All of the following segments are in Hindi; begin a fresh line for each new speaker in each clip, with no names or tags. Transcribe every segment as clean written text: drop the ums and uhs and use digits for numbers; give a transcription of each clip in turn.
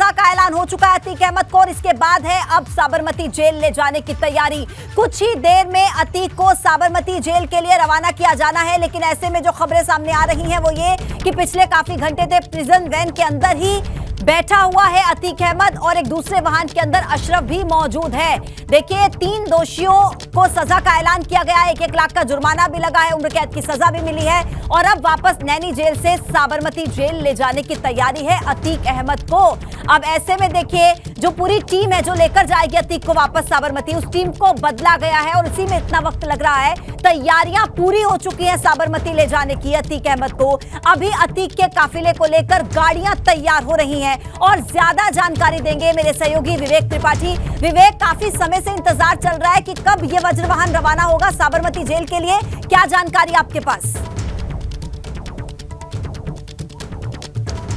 सजा का ऐलान हो चुका है अतीक अहमद को और इसके बाद है अब साबरमती जेल ले जाने की तैयारी। कुछ ही देर में अतीक को साबरमती जेल के लिए रवाना किया जाना है, लेकिन ऐसे में जो खबरें सामने आ रही हैं वो ये कि पिछले काफी घंटे से प्रिजन वैन के अंदर ही बैठा हुआ है अतीक अहमद और एक दूसरे वाहन के अंदर अशरफ भी मौजूद है। देखिए, 3 दोषियों को सजा का ऐलान किया गया है, 1-1 लाख का जुर्माना भी लगा है, उम्र कैद की सजा भी मिली है और अब वापस नैनी जेल से साबरमती जेल ले जाने की तैयारी है अतीक अहमद को। अब ऐसे में देखिए, जो पूरी टीम है जो लेकर जाएगी अतीक को वापस साबरमती, उस टीम को बदला गया है और इसी में इतना वक्त लग रहा है। तैयारियां पूरी हो चुकी हैं साबरमती ले जाने की अतीक अहमद को। अभी अतीक के काफिले को लेकर गाड़ियां तैयार हो रही हैं और ज्यादा जानकारी देंगे मेरे सहयोगी विवेक त्रिपाठी। विवेक, काफी समय से इंतजार चल रहा है कि कब ये वज्रवाहन रवाना होगा साबरमती जेल के लिए, क्या जानकारी आपके पास?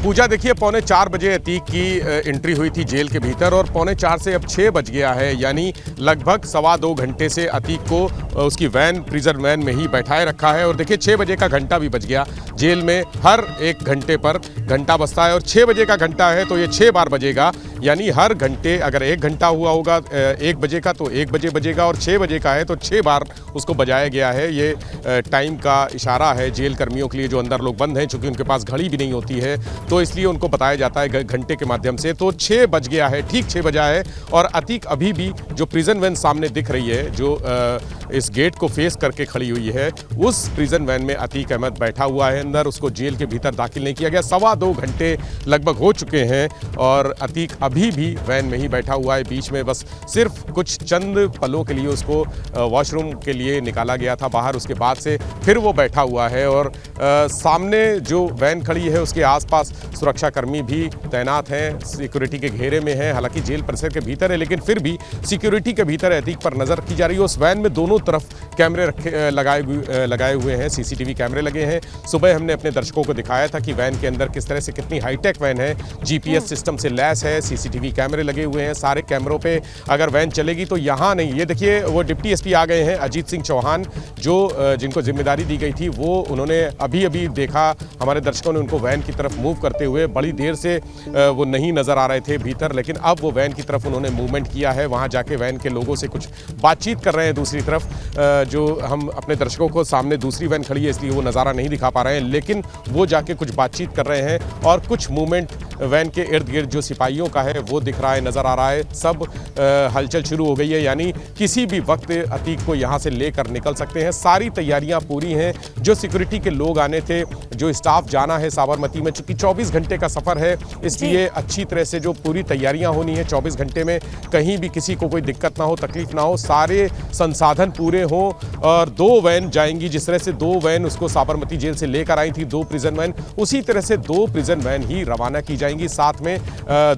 पूजा, देखिए 3:45 बजे अतीक की एंट्री हुई थी जेल के भीतर और 3:45 से अब 6 बज गया है, यानी लगभग 2.25 घंटे से अतीक को उसकी वैन, प्रिजन वैन में ही बैठाए रखा है। और देखिए 6 बजे का घंटा भी बज गया। जेल में हर 1 घंटे पर घंटा बजता है और 6 बजे का घंटा है तो ये 6 बार बजेगा, यानी हर घंटे अगर 1 घंटा हुआ होगा 1 बजे का तो 1 बजे बजेगा और 6 बजे का है तो 6 बार उसको बजाया गया है। ये टाइम का इशारा है जेल कर्मियों के लिए जो अंदर लोग बंद हैं, चूँकि उनके पास घड़ी भी नहीं होती है तो इसलिए उनको बताया जाता है घंटे के माध्यम से। तो 6 बज गया है, ठीक 6 बजा है और अतीक अभी भी जो प्रिजन वैन सामने दिख रही है, जो इस गेट को फेस करके खड़ी हुई है, उस प्रिजन वैन में अतीक अहमद बैठा हुआ है अंदर। उसको जेल के भीतर दाखिल नहीं किया गया। 2.25 घंटे लगभग हो चुके हैं और अतीक अभी भी वैन में ही बैठा हुआ है। बीच में बस सिर्फ कुछ चंद पलों के लिए उसको वॉशरूम के लिए निकाला गया था बाहर, उसके बाद से फिर वो बैठा हुआ है और सामने जो वैन खड़ी है उसके आसपास सुरक्षाकर्मी भी तैनात हैं, सिक्योरिटी के घेरे में हैं। हालांकि जेल परिसर के भीतर है लेकिन फिर भी सिक्योरिटी के भीतर अतीक पर नजर की जा रही है। उस वैन में दोनों तरफ कैमरे लगाए हुए हैं, सीसीटीवी कैमरे लगे हैं। सुबह हमने अपने दर्शकों को दिखाया था कि वैन के अंदर किस तरह से कितनी हाईटेक वैन है, जीपीएस सिस्टम से लैस है, सीसीटीवी कैमरे लगे हुए हैं। सारे कैमरों पे अगर वैन चलेगी तो यहाँ नहीं। ये देखिए, वो डिप्टी एसपी आ गए हैं, अजीत सिंह चौहान, जो जिनको जिम्मेदारी दी गई थी, वो उन्होंने अभी देखा। हमारे दर्शकों ने उनको वैन की तरफ मूव करते हुए, बड़ी देर से वो नहीं नजर आ रहे थे भीतर, लेकिन अब वो वैन की तरफ उन्होंने मूवमेंट किया है। वहाँ जाके वैन के लोगों से कुछ बातचीत कर रहे हैं। दूसरी तरफ जो हम अपने दर्शकों को, सामने दूसरी वैन खड़ी है इसलिए वो नज़ारा नहीं दिखा पा रहे हैं, लेकिन वो जाके कुछ बातचीत कर रहे हैं और कुछ मूवमेंट वैन के इर्द गिर्द जो सिपाहियों का है वो दिख रहा है, नज़र आ रहा है। सब हलचल शुरू हो गई है, यानी किसी भी वक्त अतीक को यहाँ से लेकर निकल सकते हैं। सारी तैयारियाँ पूरी हैं। जो सिक्योरिटी के लोग आने थे, जो स्टाफ जाना है साबरमती में, चूँकि 24 घंटे का सफ़र है इसलिए अच्छी तरह से जो पूरी तैयारियाँ होनी है 24 घंटे में, कहीं भी किसी को कोई दिक्कत ना हो, तकलीफ ना हो, सारे संसाधन पूरे हों। और 2 वैन जाएंगी, जिस तरह से 2 वैन उसको साबरमती जेल से लेकर आई थी, 2 प्रिजन वैन, उसी तरह से 2 प्रिजन वैन ही रवाना की जाएंगी। साथ में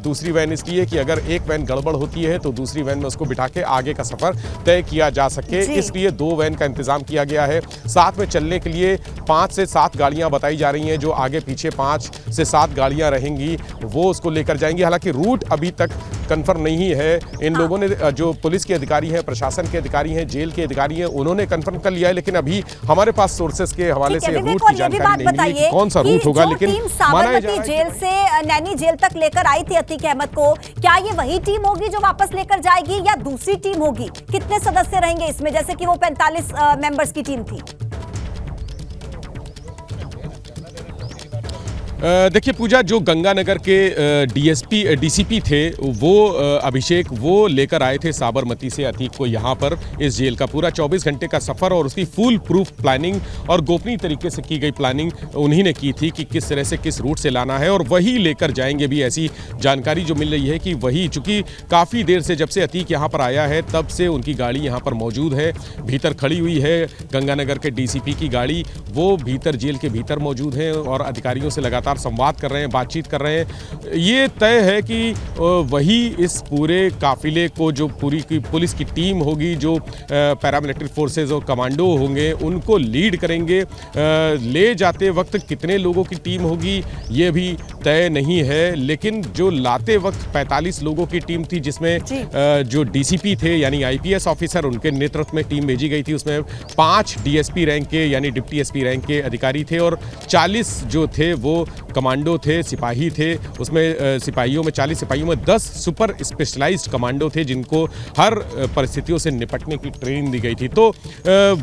दूसरी वैन इसलिए कि अगर एक वैन गड़बड़ होती है तो दूसरी वैन में उसको बिठा के आगे का सफर तय किया जा सके, इसलिए 2 वैन का इंतजाम किया गया है। साथ में चलने के लिए 5 से 7 गाड़ियां बताई जा रही हैं, जो आगे पीछे 5 से 7 गाड़ियां रहेंगी, वो उसको लेकर जाएंगी। हालांकि रूट अभी तक कंफर्म नहीं है। इन लोगों ने, जो पुलिस के अधिकारी हैं, प्रशासन के अधिकारी हैं, जेल के अधिकारी हैं, उन्होंने कंफर्म कर लिया है, लेकिन अभी हमारे पास सोर्सेस के हवाले से रूट की जानकारी नहीं मिली कौन सा रूट होगा। लेकिन
साबरमती जेल से नैनी जेल तक लेकर आई थी अतीक अहमद को, क्या ये वही टीम होगी जो वापस लेकर जाएगी या दूसरी टीम होगी? कितने सदस्य रहेंगे इसमें, जैसे कि वो 45 मेंबर्स की टीम थी?
देखिए पूजा, जो गंगानगर के डीसीपी थे वो अभिषेक, वो लेकर आए थे साबरमती से अतीक को यहाँ पर इस जेल का पूरा 24 घंटे का सफ़र और उसकी फुल प्रूफ प्लानिंग और गोपनीय तरीके से की गई प्लानिंग उन्हीं ने की थी कि किस तरह से किस रूट से लाना है और वही लेकर जाएंगे भी। ऐसी जानकारी जो मिल रही है कि वही, चूँकि काफ़ी देर से, जब से अतीक यहाँ पर आया है तब से उनकी गाड़ी यहाँ पर मौजूद है, भीतर खड़ी हुई है। गंगानगर के डीसीपी की गाड़ी वो भीतर जेल के भीतर मौजूद है और अधिकारियों से लगातार संवाद कर रहे हैं, बातचीत कर रहे हैं। ये तय है कि वही इस पूरे काफिले को, जो पूरी की पुलिस की टीम होगी, जो पैरामिलिट्री फोर्सेस और कमांडो होंगे, उनको लीड करेंगे। ले जाते वक्त कितने लोगों की टीम होगी ये भी तय नहीं है, लेकिन जो लाते वक्त 45 लोगों की टीम थी, जिसमें जो डीसीपी थे यानी आईपीएस ऑफिसर, उनके नेतृत्व में टीम भेजी गई थी। उसमें 5 डीएसपी रैंक के यानी डिप्टी एसपी रैंक के अधिकारी थे और 40 जो थे वो कमांडो थे, सिपाही थे। उसमें सिपाहियों में 40 सिपाहियों में 10 सुपर स्पेशलाइज्ड कमांडो थे जिनको हर परिस्थितियों से निपटने की ट्रेनिंग दी गई थी। तो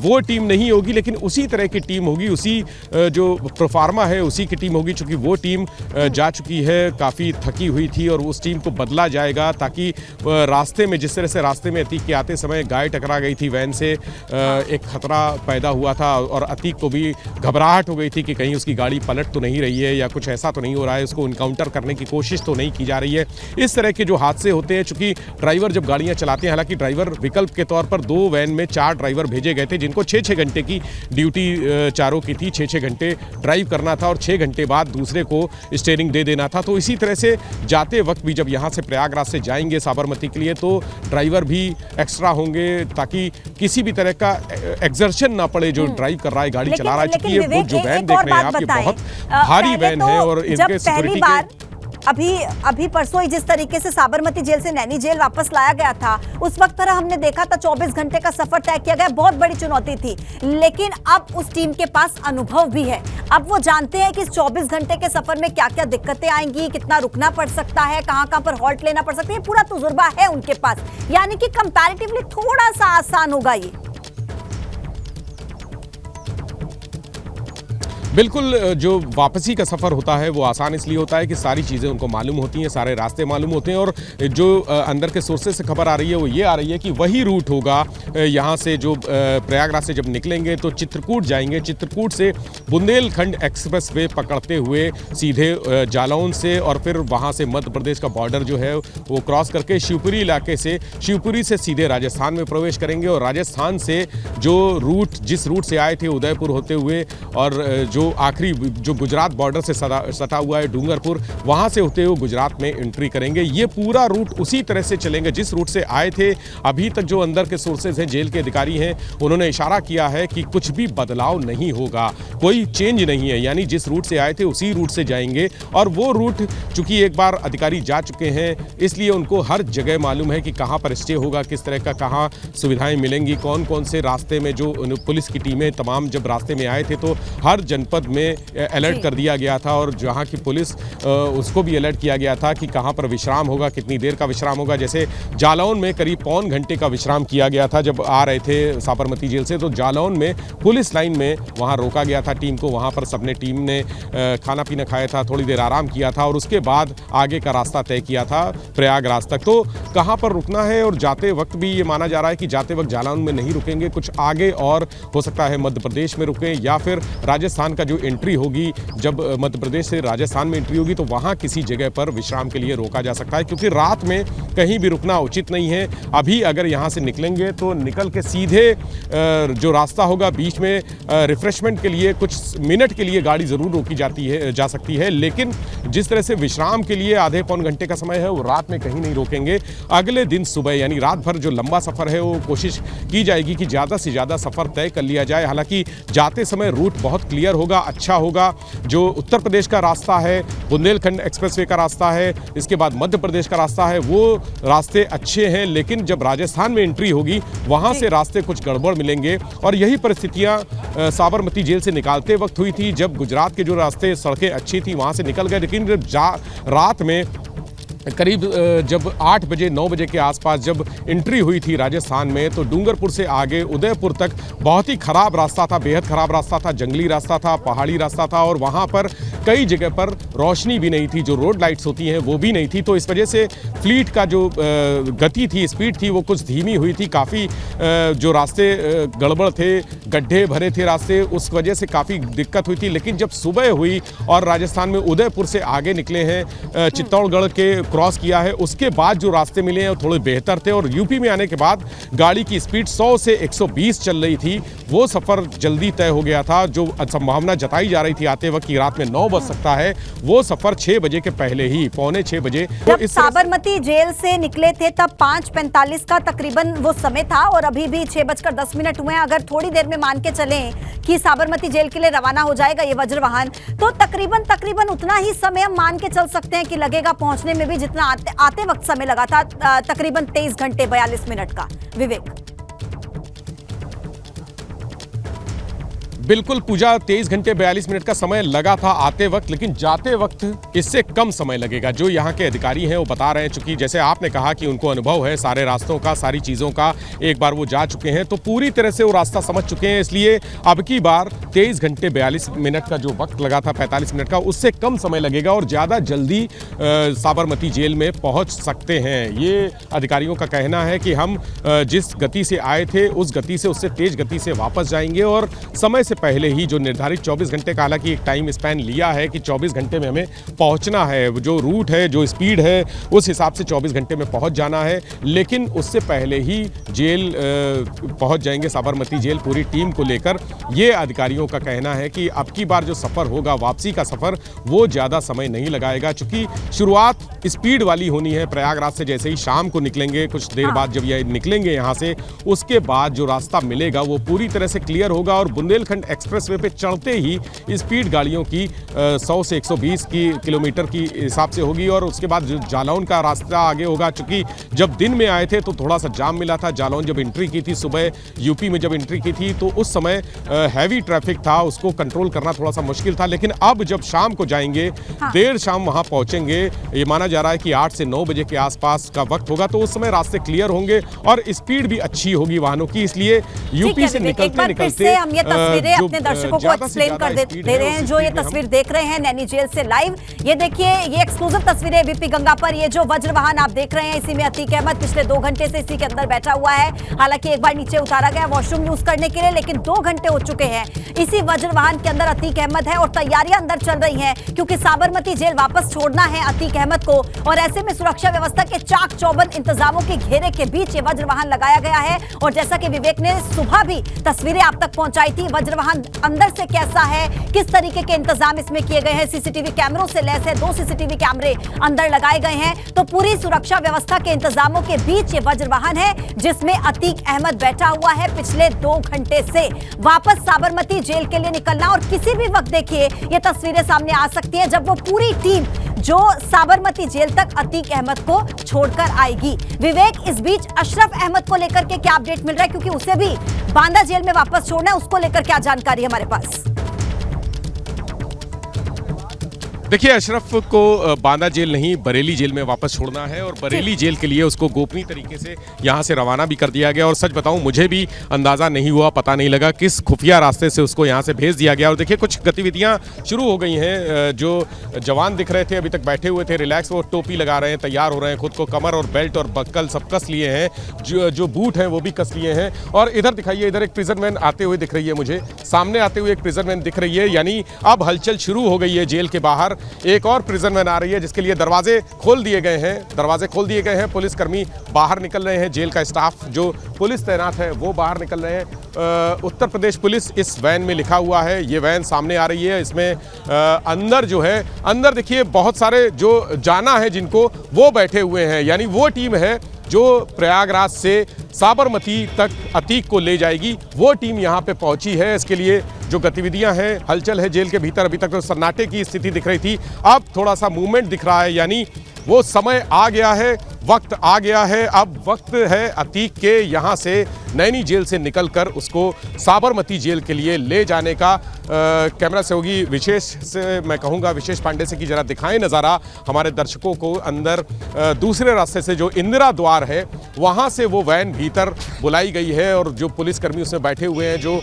वो टीम नहीं होगी, लेकिन उसी तरह की टीम होगी, उसी जो प्रोफार्मा है उसी की टीम होगी, चूँकि वो टीम जा चुकी है, काफ़ी थकी हुई थी और उस टीम को बदला जाएगा ताकि रास्ते में, जिस तरह से रास्ते में अतीक के आते समय गाय टकरा गई थी वैन से, एक खतरा पैदा हुआ था और अतीक को भी घबराहट हो गई थी कि कहीं उसकी गाड़ी पलट तो नहीं रही है या कुछ ऐसा तो नहीं हो रहा है, उसको इनकाउंटर करने की कोशिश तो नहीं की जा रही है। इस तरह के जो हादसे होते हैं, चूंकि ड्राइवर जब गाड़ियां चलाते हैं, हालांकि ड्राइवर विकल्प के तौर पर 2 वैन में 4 ड्राइवर भेजे गए थे जिनको 6-6 घंटे की ड्यूटी चारों की थी, 6-6 घंटे ड्राइव करना था और 6 घंटे बाद दूसरे को स्टीयरिंग दे देना था। तो इसी तरह से जाते वक्त भी जब यहाँ से प्रयागराज से जाएंगे साबरमती के लिए तो ड्राइवर भी एक्स्ट्रा होंगे ताकि किसी भी तरह का एक्सर्शन ना पड़े जो ड्राइव कर रहा है, गाड़ी चला रहा है। चूंकि ये जो वैन देख रहे हैं आप, ये बहुत भारी वैन है और इनके सिक्योरिटी के
अभी परसों ही जिस तरीके से साबरमती जेल से नैनी जेल वापस लाया गया था, उस वक्त तरह हमने देखा था 24 घंटे का सफर तय किया गया, बहुत बड़ी चुनौती थी। लेकिन अब उस टीम के पास अनुभव भी है, अब वो जानते हैं कि इस 24 घंटे के सफर में क्या क्या दिक्कतें आएंगी, कितना रुकना पड़ सकता है, कहां पर हॉल्ट लेना पड़ सकता है, पूरा तजुर्बा है उनके पास। यानी कि कंपैरेटिवली थोड़ा सा आसान होगा ये।
बिल्कुल, जो वापसी का सफ़र होता है वो आसान इसलिए होता है कि सारी चीज़ें उनको मालूम होती हैं, सारे रास्ते मालूम होते हैं और जो अंदर के सोर्सेज से खबर आ रही है वो ये आ रही है कि वही रूट होगा यहाँ से, जो प्रयागराज से जब निकलेंगे तो चित्रकूट जाएंगे, चित्रकूट से बुंदेलखंड एक्सप्रेस वे पकड़ते हुए सीधे जालौन से और फिर वहाँ से मध्य प्रदेश का बॉर्डर जो है वो क्रॉस करके शिवपुरी इलाके से, शिवपुरी से सीधे राजस्थान में प्रवेश करेंगे और राजस्थान से जो रूट, जिस रूट से आए थे उदयपुर होते हुए और जो आखिरी जो गुजरात बॉर्डर से सटा हुआ है डूंगरपुर, वहां से होते हुए गुजरात में एंट्री करेंगे। ये पूरा रूट उसी तरह से चलेंगे जिस रूट से आए थे। अभी तक जो अंदर के सोर्सेज हैं, जेल के अधिकारी हैं, उन्होंने इशारा किया है कि कुछ भी बदलाव नहीं होगा, कोई चेंज नहीं है, यानी जिस रूट से आए थे उसी रूट से जाएंगे। और वो रूट चूंकि एक बार अधिकारी जा चुके हैं इसलिए उनको हर जगह मालूम है कि कहाँ पर स्टे होगा, किस तरह का कहाँ सुविधाएं मिलेंगी, कौन कौन से रास्ते में, जो पुलिस की टीमें तमाम जब रास्ते में आए थे तो हर जनपद में अलर्ट कर दिया गया था और जहां की पुलिस उसको भी अलर्ट किया गया था कि कहां पर विश्राम होगा, कितनी देर का विश्राम होगा। जैसे जालौन में करीब पौन घंटे का विश्राम किया गया था जब आ रहे थे साबरमती जेल से, तो जालौन में पुलिस लाइन में वहां रोका गया था टीम को, वहां पर सबने टीम ने खाना पीना खाया था, थोड़ी देर आराम किया था और उसके बाद आगे का रास्ता तय किया था प्रयागराज तक। तो कहां पर रुकना है और जाते वक्त भी ये माना जा रहा है कि जाते वक्त जालौन में नहीं रुकेंगे, कुछ आगे और हो सकता है मध्य प्रदेश में रुकें या फिर राजस्थान का जो एंट्री होगी, जब मध्य प्रदेश से राजस्थान में एंट्री होगी तो वहां किसी जगह पर विश्राम के लिए रोका जा सकता है, क्योंकि रात में कहीं भी रुकना उचित नहीं है। अभी अगर यहां से निकलेंगे तो निकल के सीधे जो रास्ता होगा बीच में रिफ्रेशमेंट के लिए कुछ मिनट के लिए गाड़ी ज़रूर रोकी जा सकती है, लेकिन जिस तरह से विश्राम के लिए आधे पौन घंटे का समय है वो रात में कहीं नहीं रोकेंगे। अगले दिन सुबह यानी रात भर जो लंबा सफ़र है वो कोशिश की जाएगी कि ज़्यादा से ज़्यादा सफ़र तय कर लिया जाए। हालांकि जाते समय रूट बहुत क्लियर होगा, अच्छा होगा। जो उत्तर प्रदेश का रास्ता है, बुंदेलखंड एक्सप्रेसवे का रास्ता है, इसके बाद मध्य प्रदेश का रास्ता है, वो रास्ते अच्छे हैं, लेकिन जब राजस्थान में एंट्री होगी वहां से रास्ते कुछ गड़बड़ मिलेंगे। और यही परिस्थितियां साबरमती जेल से निकालते वक्त हुई थी, जब गुजरात के जो रास्ते सड़कें अच्छी थी वहां से निकल गए, लेकिन रात में करीब जब 8 बजे 9 बजे के आसपास जब एंट्री हुई थी राजस्थान में, तो डूंगरपुर से आगे उदयपुर तक बहुत ही ख़राब रास्ता था, बेहद ख़राब रास्ता था, जंगली रास्ता था, पहाड़ी रास्ता था और वहाँ पर कई जगह पर रोशनी भी नहीं थी, जो रोड लाइट्स होती हैं वो भी नहीं थी। तो इस वजह से फ्लीट का जो गति थी, स्पीड थी, वो कुछ धीमी हुई थी। काफ़ी जो रास्ते गड़बड़ थे, गड्ढे भरे थे रास्ते, उस वजह से काफ़ी दिक्कत हुई थी। लेकिन जब सुबह हुई और राजस्थान में उदयपुर से आगे निकले हैं, चित्तौड़गढ़ के क्रॉस किया है, उसके बाद जो रास्ते मिले हैं वो थोड़े बेहतर थे और यूपी में आने के बाद गाड़ी की स्पीड 100 से 120 चल रही थी, वो सफ़र जल्दी तय हो गया था। जो संभावना जताई जा रही थी आते वक्त की रात में 9 बज सकता है, वो सफ़र 6 बजे के पहले ही, पौने 6 बजे।
जब तो साबरमती जेल से निकले थे तब 5:45 का तकरीबन वो समय था और अभी भी 6:10 हुए हैं। अगर थोड़ी देर में मान के चलें कि साबरमती जेल के लिए रवाना हो जाएगा ये वज्र वाहन, तो तकरीबन उतना ही समय हम मान के चल सकते हैं कि लगेगा पहुंचने में भी जितना आते वक्त समय लगा था, तकरीबन 23 घंटे 42 मिनट का। विवेक,
बिल्कुल पूजा, 23 घंटे 42 मिनट का समय लगा था आते वक्त, लेकिन जाते वक्त इससे कम समय लगेगा। जो यहाँ के अधिकारी हैं वो बता रहे हैं, चूंकि जैसे आपने कहा कि उनको अनुभव है सारे रास्तों का, सारी चीज़ों का, एक बार वो जा चुके हैं तो पूरी तरह से वो रास्ता समझ चुके हैं। इसलिए अब की बार 23 घंटे 42 मिनट का जो वक्त लगा था 45 मिनट का, उससे कम समय लगेगा और ज़्यादा जल्दी साबरमती जेल में पहुँच सकते हैं। ये अधिकारियों का कहना है कि हम जिस गति से आए थे उस गति से, उससे तेज गति से वापस जाएंगे और समय से पहले ही जो निर्धारित 24 घंटे का हालांकि एक टाइम स्पैन लिया है कि 24 घंटे में हमें पहुंचना है, जो रूट है, जो स्पीड है, उस हिसाब से 24 घंटे में पहुंच जाना है, लेकिन उससे पहले ही जेल पहुंच जाएंगे साबरमती जेल पूरी टीम को लेकर। ये अधिकारियों का कहना है कि अब की बार जो सफ़र होगा, वापसी का सफ़र, वो ज़्यादा समय नहीं लगाएगा, चूँकि शुरुआत स्पीड वाली होनी है। प्रयागराज से जैसे ही शाम को निकलेंगे, कुछ देर बाद जब ये निकलेंगे यहाँ से, उसके बाद जो रास्ता मिलेगा वो पूरी तरह से क्लियर होगा और बुंदेलखंड एक्सप्रेसवे पे चढ़ते ही स्पीड गाड़ियों की 100 से 120 किलोमीटर की हिसाब से होगी और उसके बाद जो जालौन का रास्ता आगे होगा। चूँकि जब दिन में आए थे तो थोड़ा सा जाम मिला था, जालौन जब एंट्री की थी सुबह, यूपी में जब एंट्री की थी तो उस समय हैवी ट्रैफिक था, उसको कंट्रोल करना थोड़ा सा मुश्किल था। लेकिन अब जब शाम को जाएंगे, देर शाम वहाँ पहुँचेंगे, ये माना जा रहा है कि 8 से 9 बजे के आसपास का वक्त होगा, तो उस समय रास्ते क्लियर होंगे और स्पीड भी अच्छी होगी वाहनों की। इसलिए यूपी से निकलते
हम ये तस्वीरें अपने दर्शकों को एक्सप्लेन कर दे रहे हैं। जो ये तस्वीर देख रहे हैं नैनी जेल से लाइव, ये देखिए, ये एक्सक्लूसिव तस्वीरें बीपी गंगा पर। ये जो वज्र वाहन आप देख रहे हैं, इसी में अतीक अहमद पिछले 2 घंटे से इसी के अंदर बैठा हुआ है। हालांकि एक बार नीचे उतारा गया वॉशरूम यूज करने के लिए, लेकिन 2 घंटे हो चुके हैं। इसी वज्र वाहन के अंदर अतीक अहमद है और तैयारियां अंदर चल रही हैं, क्योंकि साबरमती जेल वापस छोड़ना है अतीक अहमद को। और ऐसे में सुरक्षा व्यवस्था के चाक चौबंद इंतजामों के घेरे के बीच ये वज्र वाहन लगाया गया है। और जैसा कि विवेक ने सुबह भी तस्वीरें आप तक पहुंचाई थी, वज्र वाहन अंदर से कैसा है, किस तरीके के इंतजाम इसमें किए गए हैं, सीसीटीवी कैमरों से लैस है, 2 सीसीटीवी कैमरे अंदर लगाए गए हैं। तो पूरी सुरक्षा व्यवस्था के इंतजामों के बीच ये वज्र वाहन है जिसमें अतीक अहमद बैठा हुआ है पिछले 2 घंटे से। वापस साबरमती जेल के लिए निकलना, और किसी भी वक्त देखिए ये तस्वीरें सामने आ सकती हैं जब वो पूरी टीम जो साबरमती जेल तक अतीक अहमद को छोड़कर आएगी। विवेक, इस बीच अशरफ अहमद को लेकर के क्या अपडेट मिल रहा है, क्योंकि उसे भी बांदा जेल में वापस छोड़ना है, उसको लेकर क्या जानकारी है हमारे पास?
देखिए, अशरफ को बांदा जेल नहीं, बरेली जेल में वापस छोड़ना है और बरेली जेल के लिए उसको गोपनीय तरीके से यहाँ से रवाना भी कर दिया गया। और सच बताऊं, मुझे भी अंदाज़ा नहीं हुआ, पता नहीं लगा किस खुफिया रास्ते से उसको यहाँ से भेज दिया गया। और देखिए, कुछ गतिविधियाँ शुरू हो गई हैं। जो जवान दिख रहे थे अभी तक बैठे हुए थे रिलैक्स, वो टोपी लगा रहे हैं, तैयार हो रहे हैं, खुद को कमर और बेल्ट और बक्कल सब कस लिए हैं, जो बूट हैं वो भी कस लिए हैं। और इधर दिखाइए, इधर एक प्रिजन वैन आते हुए दिख रही है मुझे, सामने आते हुए एक प्रिजन वैन दिख रही है, यानी अब हलचल शुरू हो गई है जेल के बाहर। एक और प्रिजन वैन आ रही है जिसके लिए दरवाजे खोल दिए गए हैं, पुलिसकर्मी बाहर निकल रहे हैं, जेल का स्टाफ जो पुलिस तैनात है वो बाहर निकल रहे हैं। उत्तर प्रदेश पुलिस इस वैन में लिखा हुआ है, ये वैन सामने आ रही है। इसमें अंदर जो है, अंदर देखिए बहुत सारे जो जाना है जिनको, वो बैठे हुए हैं, यानी वो टीम है जो प्रयागराज से साबरमती तक अतीक को ले जाएगी, वो टीम यहाँ पे पहुंची है। इसके लिए जो गतिविधियां हैं, हलचल है जेल के भीतर। अभी तक तो सन्नाटे की स्थिति दिख रही थी, अब थोड़ा सा मूवमेंट दिख रहा है, यानी वो समय आ गया है, वक्त आ गया है। अब वक्त है अतीक के यहाँ से नैनी जेल से निकलकर उसको साबरमती जेल के लिए ले जाने का। कैमरा सहयोगी विशेष से मैं कहूँगा, विशेष पांडे से कि जरा दिखाएं नज़ारा हमारे दर्शकों को। अंदर दूसरे रास्ते से जो इंदिरा द्वार है वहाँ से वो वैन भीतर बुलाई गई है और जो पुलिसकर्मी उसमें बैठे हुए हैं, जो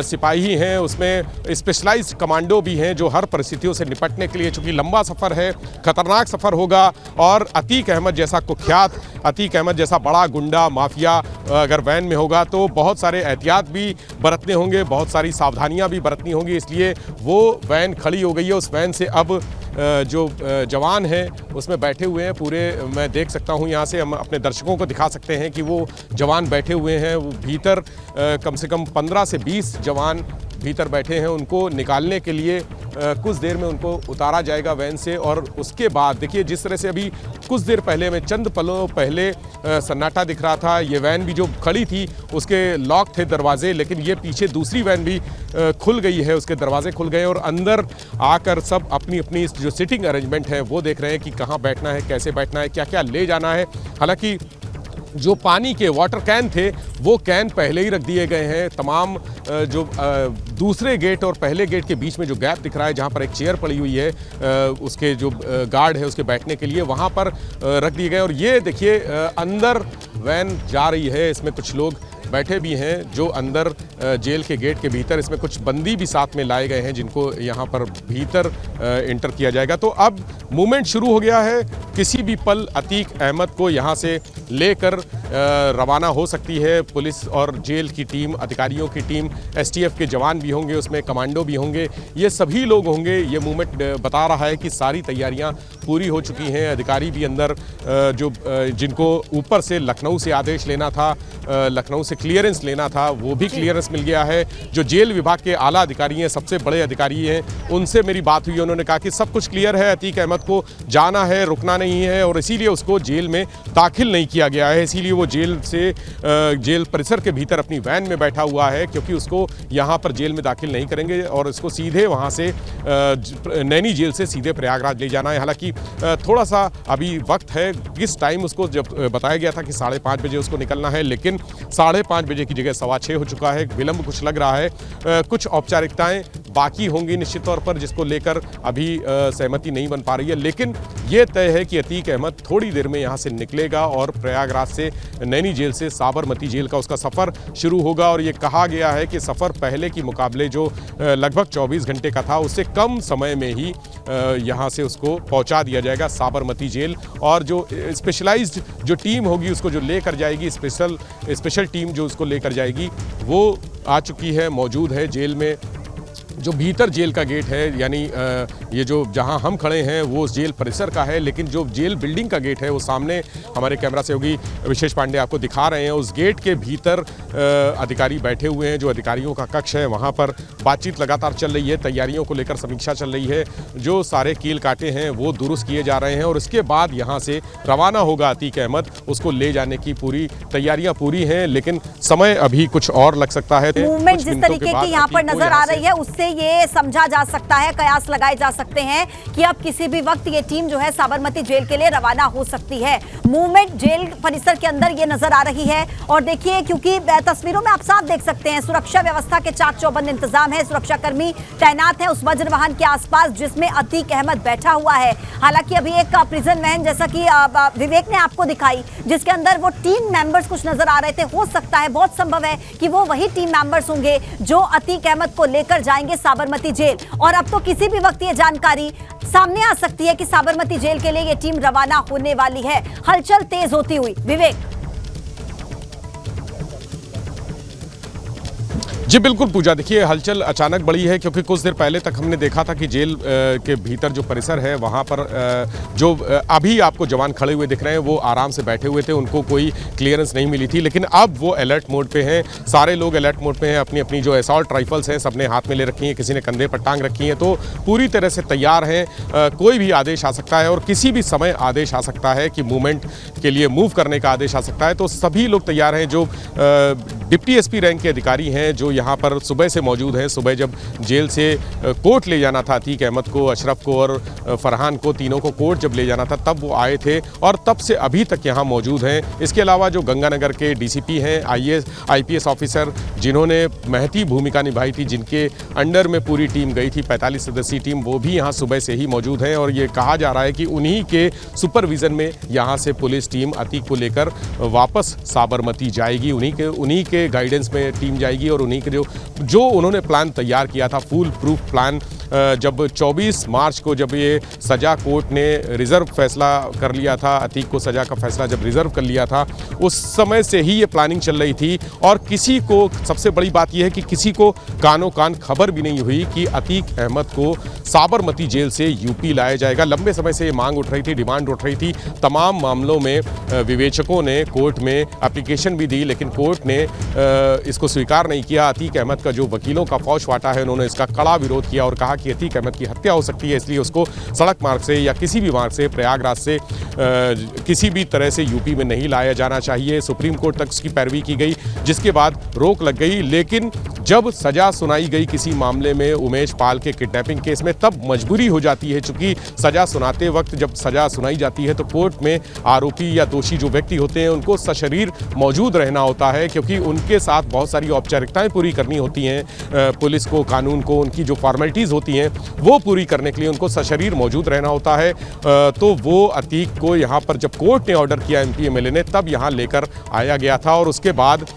सिपाही हैं, उसमें स्पेशलाइज्ड कमांडो भी हैं जो हर परिस्थितियों से निपटने के लिए, चूँकि लंबा सफ़र है, खतरनाक सफ़र होगा और अतीक अहमद जैसा कुख्यात, अतीक अहमद जैसा बड़ा गुंडा माफिया अगर वैन में होगा तो बहुत सारे एहतियात भी बरतने होंगे, बहुत सारी सावधानियां भी बरतनी होंगी। इसलिए वो वैन खड़ी हो गई है। उस वैन से अब जो जवान हैं उसमें बैठे हुए हैं पूरे, मैं देख सकता हूं, यहाँ से हम अपने दर्शकों को दिखा सकते हैं कि वो जवान बैठे हुए हैं। वो भीतर कम से कम 15 से 20 जवान भीतर बैठे हैं। उनको निकालने के लिए कुछ देर में उनको उतारा जाएगा वैन से। और उसके बाद देखिए, जिस तरह से अभी कुछ देर पहले, में चंद पलों पहले सन्नाटा दिख रहा था, ये वैन भी जो खड़ी थी उसके लॉक थे दरवाजे, लेकिन ये पीछे दूसरी वैन भी खुल गई है, उसके दरवाजे खुल गए और अंदर आकर सब अपनी अपनी जो सिटिंग अरेंजमेंट है वो देख रहे हैं कि कहाँ बैठना है, कैसे बैठना है, क्या क्या ले जाना है। हालांकि जो पानी के वाटर कैन थे वो कैन पहले ही रख दिए गए हैं। तमाम जो दूसरे गेट और पहले गेट के बीच में जो गैप दिख रहा है, जहां पर एक चेयर पड़ी हुई है उसके जो गार्ड है उसके बैठने के लिए, वहां पर रख दिए गए। और ये देखिए अंदर वैन जा रही है, इसमें कुछ लोग बैठे भी हैं जो अंदर जेल के गेट के भीतर, इसमें कुछ बंदी भी साथ में लाए गए हैं जिनको यहाँ पर भीतर इंटर किया जाएगा। तो अब मूवमेंट शुरू हो गया है। किसी भी पल अतीक अहमद को यहाँ से लेकर रवाना हो सकती है। पुलिस और जेल की टीम, अधिकारियों की टीम, एसटीएफ के जवान भी होंगे, उसमें कमांडो भी होंगे, ये सभी लोग होंगे। ये मूवमेंट बता रहा है कि सारी तैयारियां पूरी हो चुकी हैं। अधिकारी भी अंदर जिनको ऊपर से लखनऊ से आदेश लेना था, लखनऊ से क्लियरेंस लेना था, वो भी क्लियरेंस मिल गया है। जो जेल विभाग के आला अधिकारी हैं, सबसे बड़े अधिकारी हैं, उनसे मेरी बात हुई। उन्होंने कहा कि सब कुछ क्लियर है, अतीक अहमद को जाना है, रुकना नहीं है और इसीलिए उसको जेल में दाखिल नहीं किया गया है। इसीलिए वो जेल परिसर के भीतर अपनी वैन में बैठा हुआ है, क्योंकि उसको यहाँ पर जेल में दाखिल नहीं करेंगे और इसको सीधे वहाँ से नैनी जेल से सीधे प्रयागराज ले जाना है। हालांकि थोड़ा सा अभी वक्त है, किस टाइम उसको जब बताया गया था कि 5:30 बजे उसको निकलना है, लेकिन 5:30 बजे की जगह 6:15 हो चुका है। विलंब कुछ लग रहा है। कुछ औपचारिकताएं बाकी होंगी निश्चित तौर पर, जिसको लेकर अभी सहमति नहीं बन पा रही है। लेकिन ये तय है कि अतीक अहमद थोड़ी देर में यहाँ से निकलेगा और प्रयागराज से नैनी जेल से साबरमती जेल का उसका सफ़र शुरू होगा। और ये कहा गया है कि सफ़र पहले के मुकाबले जो लगभग 24 घंटे का था, उससे कम समय में ही यहाँ से उसको पहुँचा दिया जाएगा साबरमती जेल। और जो स्पेशलाइज्ड जो टीम होगी उसको जो लेकर जाएगी, स्पेशल टीम जो उसको लेकर जाएगी, वो आ चुकी है, मौजूद है जेल में। जो भीतर जेल का गेट है, यानी ये जो जहां हम खड़े हैं वो जेल परिसर का है, लेकिन जो जेल बिल्डिंग का गेट है वो सामने हमारे कैमरा सहयोगी विशेष पांडे आपको दिखा रहे हैं। उस गेट के भीतर अधिकारी बैठे हुए हैं। जो अधिकारियों का कक्ष है वहां पर बातचीत लगातार चल रही है, तैयारियों को लेकर समीक्षा चल रही है। जो सारे कील काटे हैं वो दुरुस्त किए जा रहे हैं और उसके बाद यहाँ से रवाना होगा अतीक अहमद। उसको ले जाने की पूरी तैयारियां पूरी हैं, लेकिन समय अभी कुछ और लग सकता है।
मूवमेंट जिस तरीके की यहाँ पर नजर आ रही है उससे ये समझा जा सकता है, कयास लगाए जा सकते हैं कि अब किसी भी वक्त ये टीम जो है साबरमती जेल के लिए रवाना हो सकती है। मूवमेंट जेल परिसर के अंदर ये नजर आ रही है और देखिए, क्योंकि तस्वीरों में आप साफ देख सकते हैं, सुरक्षा व्यवस्था के चाक चौबंद इंतजाम है, सुरक्षाकर्मी तैनात है उस वज्र वाहन के आसपास जिसमें अतीक अहमद बैठा हुआ है। हालांकि अभी एक प्रिजन वैन, जैसा कि विवेक ने आपको दिखाई, जिसके अंदर वो टीम मेंबर्स कुछ नजर आ रहे थे, हो सकता है, बहुत संभव है कि वो वही टीम मेंबर्स होंगे जो अतीक अहमद को लेकर जाएंगे साबरमती जेल। और अब तो किसी भी वक्त ये जानकारी सामने आ सकती है कि साबरमती जेल के लिए ये टीम रवाना होने वाली है। हलचल तेज होती हुई, विवेक।
जी बिल्कुल पूजा, देखिए हलचल अचानक बढ़ी है, क्योंकि कुछ देर पहले तक हमने देखा था कि जेल के भीतर जो परिसर है वहाँ पर जो अभी आपको जवान खड़े हुए दिख रहे हैं वो आराम से बैठे हुए थे, उनको कोई क्लियरेंस नहीं मिली थी। लेकिन अब वो अलर्ट मोड पे हैं, सारे लोग अलर्ट मोड पे हैं। अपनी अपनी जो असॉल्ट राइफल्स हैं सबने हाथ में ले रखी हैं, किसी ने कंधे पर टांग रखी हैं, तो पूरी तरह से तैयार हैं। कोई भी आदेश आ सकता है और किसी भी समय आदेश आ सकता है कि मूवमेंट के लिए मूव करने का आदेश आ सकता है। तो सभी लोग तैयार हैं। जो डिप्टी एसपी रैंक के अधिकारी हैं जो यहाँ पर सुबह से मौजूद हैं, सुबह जब जेल से कोर्ट ले जाना था अतीक अहमद को, अशरफ को और फरहान को, तीनों को कोर्ट जब ले जाना था तब वो आए थे और तब से अभी तक यहाँ मौजूद हैं। इसके अलावा जो गंगानगर के डीसीपी हैं, आईपीएस ऑफिसर जिन्होंने महती भूमिका निभाई थी, जिनके अंडर में पूरी टीम गई थी, 45 सदस्यीय टीम, वो भी यहाँ सुबह से ही मौजूद हैं। और ये कहा जा रहा है कि उन्हीं के सुपरविजन में यहाँ से पुलिस टीम अतीक को लेकर वापस साबरमती जाएगी, उन्हीं के गाइडेंस में टीम जाएगी और उन्हीं के जो उन्होंने प्लान तैयार किया था, फुल प्रूफ प्लान। जब 24 मार्च को जब ये सजा कोर्ट ने रिजर्व फैसला कर लिया था, अतीक को सजा का फैसला जब रिजर्व कर लिया था, उस समय से ही ये प्लानिंग चल रही थी। और किसी को, सबसे बड़ी बात यह है कि किसी को कानो कान खबर भी नहीं हुई कि अतीक अहमद को साबरमती जेल से यूपी लाया जाएगा। लंबे समय से ये मांग उठ रही थी, डिमांड उठ रही थी। तमाम मामलों में विवेचकों ने कोर्ट में एप्लीकेशन भी दी, लेकिन कोर्ट ने इसको स्वीकार नहीं किया। अतीक अहमद का जो वकीलों का फौजफाटा है, उन्होंने इसका कड़ा विरोध किया और कहा कि अतीक अहमद की हत्या हो सकती है, इसलिए उसको सड़क मार्ग से या किसी भी मार्ग से, प्रयागराज से किसी भी तरह से यूपी में नहीं लाया जाना चाहिए। सुप्रीम कोर्ट तक उसकी पैरवी की गई, जिसके बाद रोक लग गई। लेकिन जब सजा सुनाई गई किसी मामले में उमेश पाल के किडनैपिंग केस में, तब मजबूरी हो जाती है, चूंकि सजा सुनाते वक्त जब सजा सुनाई जाती है तो कोर्ट में आरोपी या दोषी जो व्यक्ति होते हैं उनको सशरीर मौजूद रहना होता है, क्योंकि उनके साथ बहुत सारी औपचारिकताएं पूरी करनी होती हैं। पुलिस को, कानून को, उनकी जो फॉर्मेलिटीज़ होती हैं वो पूरी करने के लिए उनको सशरीर मौजूद रहना होता है। तो वो अतीक को यहाँ पर जब कोर्ट ने ऑर्डर किया एमपी एमएलए ने, तब यहाँ लेकर आया गया था और उसके बाद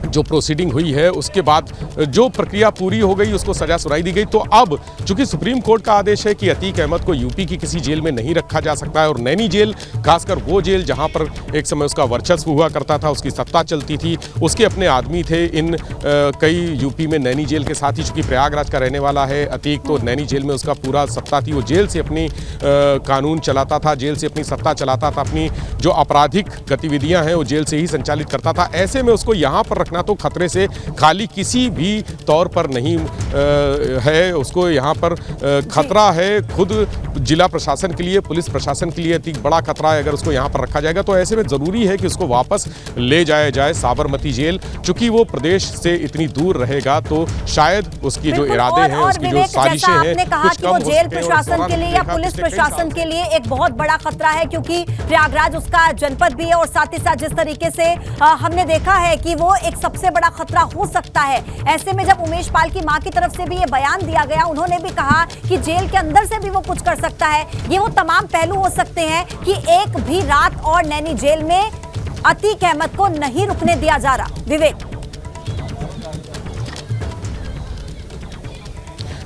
जो प्रोसीडिंग हुई है उसके बाद जो प्रक्रिया पूरी हो गई, उसको सजा सुनाई दी गई। तो अब चूंकि सुप्रीम कोर्ट का आदेश है कि अतीक अहमद को यूपी की किसी जेल में नहीं रखा जा सकता है, और नैनी जेल, खासकर वो जेल जहां पर एक समय उसका वर्चस्व हुआ करता था, उसकी सत्ता चलती थी, उसके अपने आदमी थे इन कई यूपी में नैनी जेल के साथ ही। चूंकि प्रयागराज का रहने वाला है अतीक, तो नैनी जेल में उसका पूरा सत्ता थी, वो जेल से अपनी कानून चलाता था, जेल से अपनी सत्ता चलाता था, अपनी जो आपराधिक गतिविधियां हैं वो जेल से ही संचालित करता था। ऐसे में उसको यहाँ पर रखना तो खतरे से खाली किसी भी तौर पर नहीं है, उसको यहाँ पर खतरा है खुद जिला प्रशासन के लिए, पुलिस प्रशासन के लिए अति बड़ा खतरा है अगर उसको यहाँ पर रखा जाएगा। तो ऐसे में ज़रूरी है कि उसको वापस ले जाया जाए साबरमती जेल। चूंकि वो प्रदेश से इतनी दूर रहेगा तो शायद उसकी जो इरादे हैं, उसकी जो साजिशें हैं, कुछ कम हो
जेल प्रशासन के लिए या पुलिस प्रशासन के लिए एक बहुत बड़ा खतरा है, क्योंकि प्रयागराज उसका जनपद भी है और साथ ही साथ जिस तरीके से हमने देखा है कि वो एक सबसे बड़ा खतरा हो सकता है। ऐसे में जब उमेश पाल की मां की तरफ से भी ये बयान दिया गया, उन्होंने भी कहा कि जेल के अंदर से भी वो कुछ कर सकता है। ये वो तमाम पहलू हो सकते हैं कि एक भी रात और नैनी जेल में अतीक अहमद को नहीं रुकने दिया जा रहा। विवेक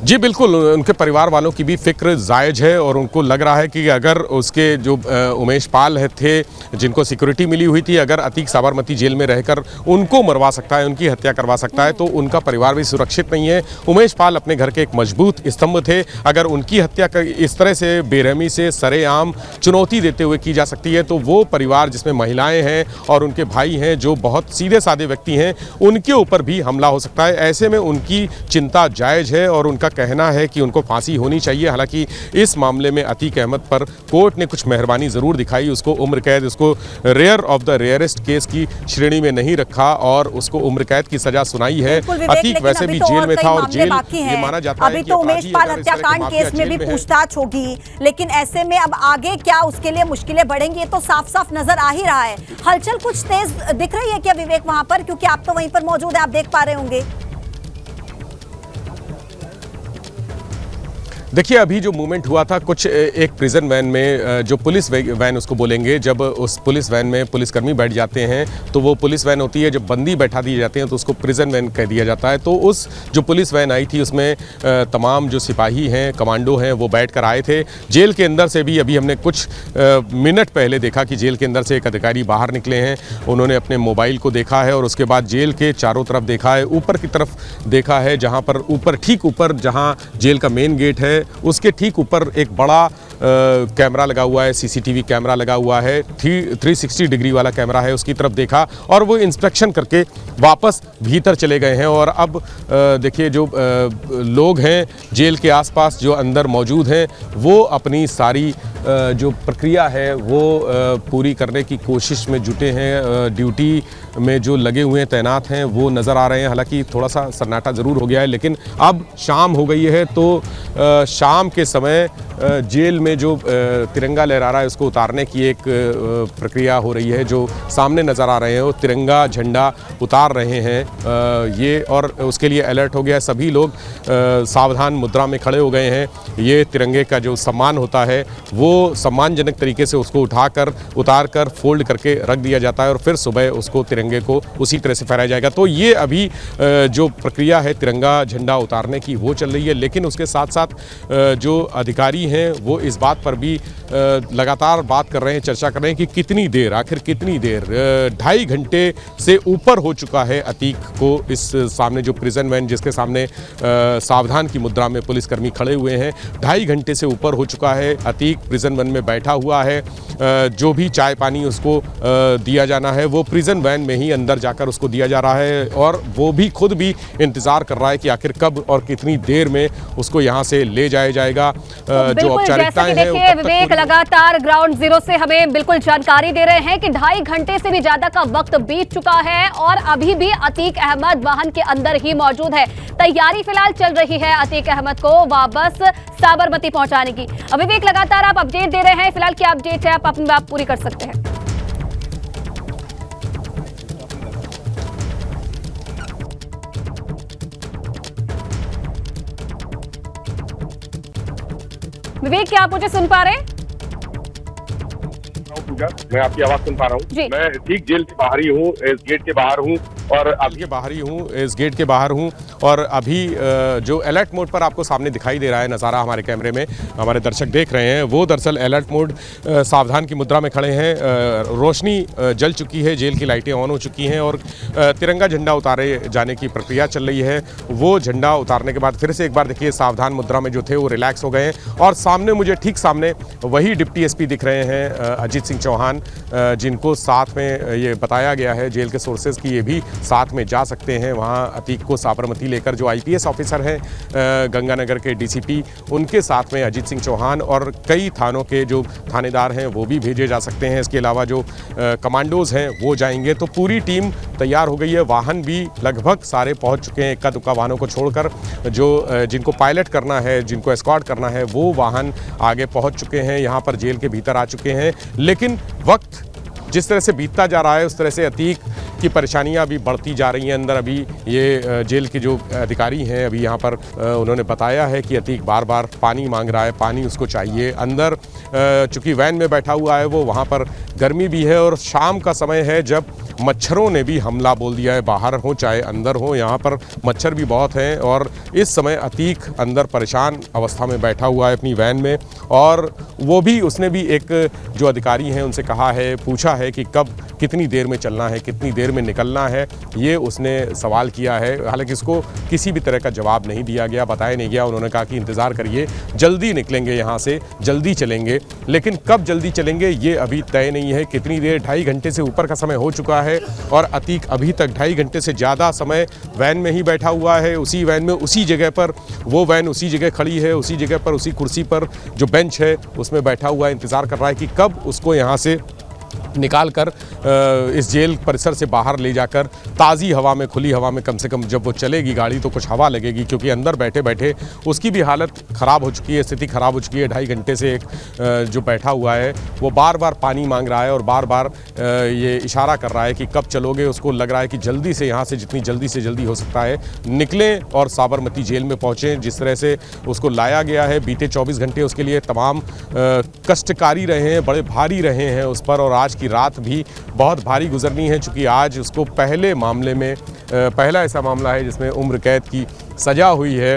जी बिल्कुल, उनके परिवार वालों की भी फिक्र जायज है और उनको लग रहा है कि अगर उसके जो उमेश पाल थे जिनको सिक्योरिटी मिली हुई थी, अगर अतीक साबरमती जेल में रहकर उनको मरवा सकता है, उनकी हत्या करवा सकता है, तो उनका परिवार भी सुरक्षित नहीं है। उमेश पाल अपने घर के एक मजबूत स्तंभ थे, अगर उनकी हत्या इस तरह से बेरहमी से सरेआम चुनौती देते हुए की जा सकती है तो वो परिवार जिसमें महिलाएं हैं और उनके भाई हैं जो बहुत सीधे साधे व्यक्ति हैं, उनके ऊपर भी हमला हो सकता है। ऐसे में उनकी चिंता जायज है और उनका कहना है कि उनको फांसी होनी चाहिए। हालांकि इस मामले में अतीक अहमद पर कोर्ट ने कुछ मेहरबानी जरूर दिखाई, उसको उम्र कैद, उसको rare of the rarest case की श्रेणी में नहीं रखा और उसको उम्र कैद की सजा सुनाई है। अतीक वैसे भी जेल में था और जेल ये माना जाता है
कि अभी तो उमेश पाल हत्याकांड केस में भी पूछताछ होगी, लेकिन ऐसे में अब आगे क्या उसके लिए मुश्किलें बढ़ेंगी, ये तो साफ साफ नजर आ ही रहा है। हलचल कुछ तेज दिख रही है क्या विवेक वहां पर, क्योंकि आप तो वहीं पर मौजूद है, आप देख पा रहे होंगे।
देखिए अभी जो मूवमेंट हुआ था, कुछ एक प्रिजन वैन में, जो पुलिस वैन उसको बोलेंगे, जब उस पुलिस वैन में पुलिसकर्मी बैठ जाते हैं तो वो पुलिस वैन होती है, जब बंदी बैठा दिए जाते हैं तो उसको प्रिजन वैन कह दिया जाता है। तो उस जो पुलिस वैन आई थी उसमें तमाम जो सिपाही हैं, कमांडो हैं, वो बैठ कर आए थे। जेल के अंदर से भी अभी हमने कुछ मिनट पहले देखा कि जेल के अंदर से एक अधिकारी बाहर निकले हैं, उन्होंने अपने मोबाइल को देखा है और उसके बाद जेल के चारों तरफ देखा है, ऊपर की तरफ देखा है, जहाँ पर ऊपर ठीक ऊपर जहाँ जेल का मेन गेट है उसके ठीक ऊपर एक बड़ा कैमरा लगा हुआ है, सीसीटीवी कैमरा लगा हुआ है, 360 डिग्री वाला कैमरा है, उसकी तरफ देखा और वो इंस्पेक्शन करके वापस भीतर चले गए हैं। और अब देखिए जो लोग हैं जेल के आसपास जो अंदर मौजूद हैं, वो अपनी सारी जो प्रक्रिया है वो पूरी करने की कोशिश में जुटे हैं। ड्यूटी में जो लगे हुए हैं, तैनात हैं, वो नज़र आ रहे हैं। हालांकि थोड़ा सा सन्नाटा ज़रूर हो गया है, लेकिन अब शाम हो गई है तो शाम के समय जेल में जो तिरंगा लहरा रहा है उसको उतारने की एक प्रक्रिया हो रही है। जो सामने नज़र आ रहे हैं वो तिरंगा झंडा उतार रहे हैं ये, और उसके लिए अलर्ट हो गया है। सभी लोग सावधान मुद्रा में खड़े हो गए हैं। ये तिरंगे का जो सम्मान होता है वो सम्मानजनक तरीके से उसको उतार कर फोल्ड करके रख दिया जाता है और फिर सुबह उसको तिरंगे को उसी तरह से फहराया जाएगा। तो ये अभी जो प्रक्रिया है तिरंगा झंडा उतारने की वो चल रही है, लेकिन उसके साथ साथ जो अधिकारी हैं वो इस बात पर भी लगातार बात कर रहे हैं, चर्चा कर रहे हैं कि कितनी देर, आखिर कितनी देर, 2.5 घंटे से ऊपर हो चुका है अतीक को इस सामने जो प्रिजन वैन जिसके सामने सावधान की मुद्रा में पुलिसकर्मी खड़े हुए हैं, 2.5 घंटे से ऊपर हो चुका है अतीक प्रिजन वैन में बैठा हुआ है। जो भी चाय पानी उसको दिया जाना है वो प्रिजन वैन में ही अंदर जाकर उसको दिया जा रहा है और वो भी खुद भी इंतज़ार कर रहा है कि आखिर कब और कितनी देर में उसको यहाँ से ले जाया जाएगा। जो औपचारिकता हैं
देखिए विवेक लगातार ग्राउंड जीरो से हमें बिल्कुल जानकारी दे रहे हैं कि 2.5 घंटे से भी ज्यादा का वक्त बीत चुका है और अभी भी अतीक अहमद वाहन के अंदर ही मौजूद है। तैयारी फिलहाल चल रही है अतीक अहमद को वापस साबरमती पहुंचाने की। विवेक लगातार आप अपडेट दे रहे हैं, फिलहाल क्या अपडेट है, आप अपनी बात पूरी कर सकते हैं। विवेक क्या आप मुझे सुन पा रहे हैं?
मैं आपकी आवाज सुन पा रहा हूँ। मैं ठीक जेल के बाहर ही हूँ, इस गेट के बाहर हूँ और
अभी बाहर ही हूँ, इस गेट के बाहर हूँ और अभी जो अलर्ट मोड पर आपको सामने दिखाई दे रहा है नज़ारा हमारे कैमरे में हमारे दर्शक देख रहे हैं, वो दरअसल अलर्ट मोड सावधान की मुद्रा में खड़े हैं। रोशनी जल चुकी है, जेल की लाइटें ऑन हो चुकी हैं और तिरंगा झंडा उतारे जाने की प्रक्रिया चल रही है। वो झंडा उतारने के बाद फिर से एक बार देखिए सावधान मुद्रा में जो थे वो रिलैक्स हो गए हैं और सामने मुझे ठीक सामने वही डिप्टी एसपी दिख रहे हैं अजीत सिंह चौहान, जिनको साथ में ये बताया गया है जेल के सोर्सेज की ये भी साथ में जा सकते हैं वहाँ अतीक को साबरमती लेकर। जो आईपीएस ऑफिसर हैं गंगानगर के डीसीपी, उनके साथ में अजीत सिंह चौहान और कई थानों के जो थानेदार हैं वो भी भेजे जा सकते हैं। इसके अलावा जो कमांडोज हैं वो जाएंगे। तो पूरी टीम तैयार हो गई है, वाहन भी लगभग सारे पहुंच चुके हैं, इक्का दुक्का वाहनों को छोड़कर। जो जिनको पायलट करना है, जिनको एस्कॉर्ट करना है, वो वाहन आगे पहुंच चुके हैं, यहाँ पर जेल के भीतर आ चुके हैं। लेकिन वक्त जिस तरह से बीतता जा रहा है उस तरह से अतीक की परेशानियां भी बढ़ती जा रही हैं अंदर। अभी ये जेल के जो अधिकारी हैं अभी यहाँ पर उन्होंने बताया है कि अतीक बार बार पानी मांग रहा है, पानी उसको चाहिए। अंदर चूँकि वैन में बैठा हुआ है वो, वहाँ पर गर्मी भी है और शाम का समय है जब मच्छरों ने भी हमला बोल दिया है। बाहर हो चाहे अंदर हो, यहाँ पर मच्छर भी बहुत हैं और इस समय अतीक अंदर परेशान अवस्था में बैठा हुआ है अपनी वैन में। और वो भी उसने भी एक जो अधिकारी हैं उनसे कहा है, पूछा है कि कब कितनी देर में चलना है, कितनी देर में निकलना है, ये उसने सवाल किया है। हालांकि इसको किसी भी तरह का जवाब नहीं दिया गया, बताया नहीं गया। उन्होंने कहा कि इंतज़ार करिए, जल्दी निकलेंगे यहाँ से, जल्दी चलेंगे। लेकिन कब जल्दी चलेंगे ये अभी तय नहीं है। कितनी देर, 2.5 घंटे से ऊपर का समय हो चुका है और अतीक अभी तक 2.5 घंटे से ज़्यादा समय वैन में ही बैठा हुआ है। उसी वैन में, उसी जगह पर, वो वैन उसी जगह खड़ी है, उसी जगह पर, उसी कुर्सी पर जो बेंच है उसमें बैठा हुआ है, इंतज़ार कर रहा है कि कब उसको यहाँ से निकाल कर इस जेल परिसर से बाहर ले जाकर ताज़ी हवा में, खुली हवा में कम से कम जब वो चलेगी गाड़ी तो कुछ हवा लगेगी। क्योंकि अंदर बैठे बैठे उसकी भी हालत ख़राब हो चुकी है, स्थिति ख़राब हो चुकी है। 2.5 घंटे से एक जो बैठा हुआ है वो बार बार पानी मांग रहा है और बार बार ये इशारा कर रहा है कि कब चलोगे। उसको लग रहा है कि जल्दी से यहाँ से जितनी जल्दी से जल्दी हो सकता है निकलें और साबरमती जेल में पहुँचें। जिस तरह से उसको लाया गया है, बीते 24 घंटे उसके लिए तमाम कष्टकारी रहे हैं, बड़े भारी रहे हैं उस पर। और आज की रात भी बहुत भारी गुजरनी है, चूँकि आज उसको पहले मामले में पहला ऐसा मामला है जिसमें उम्र कैद की सज़ा हुई है।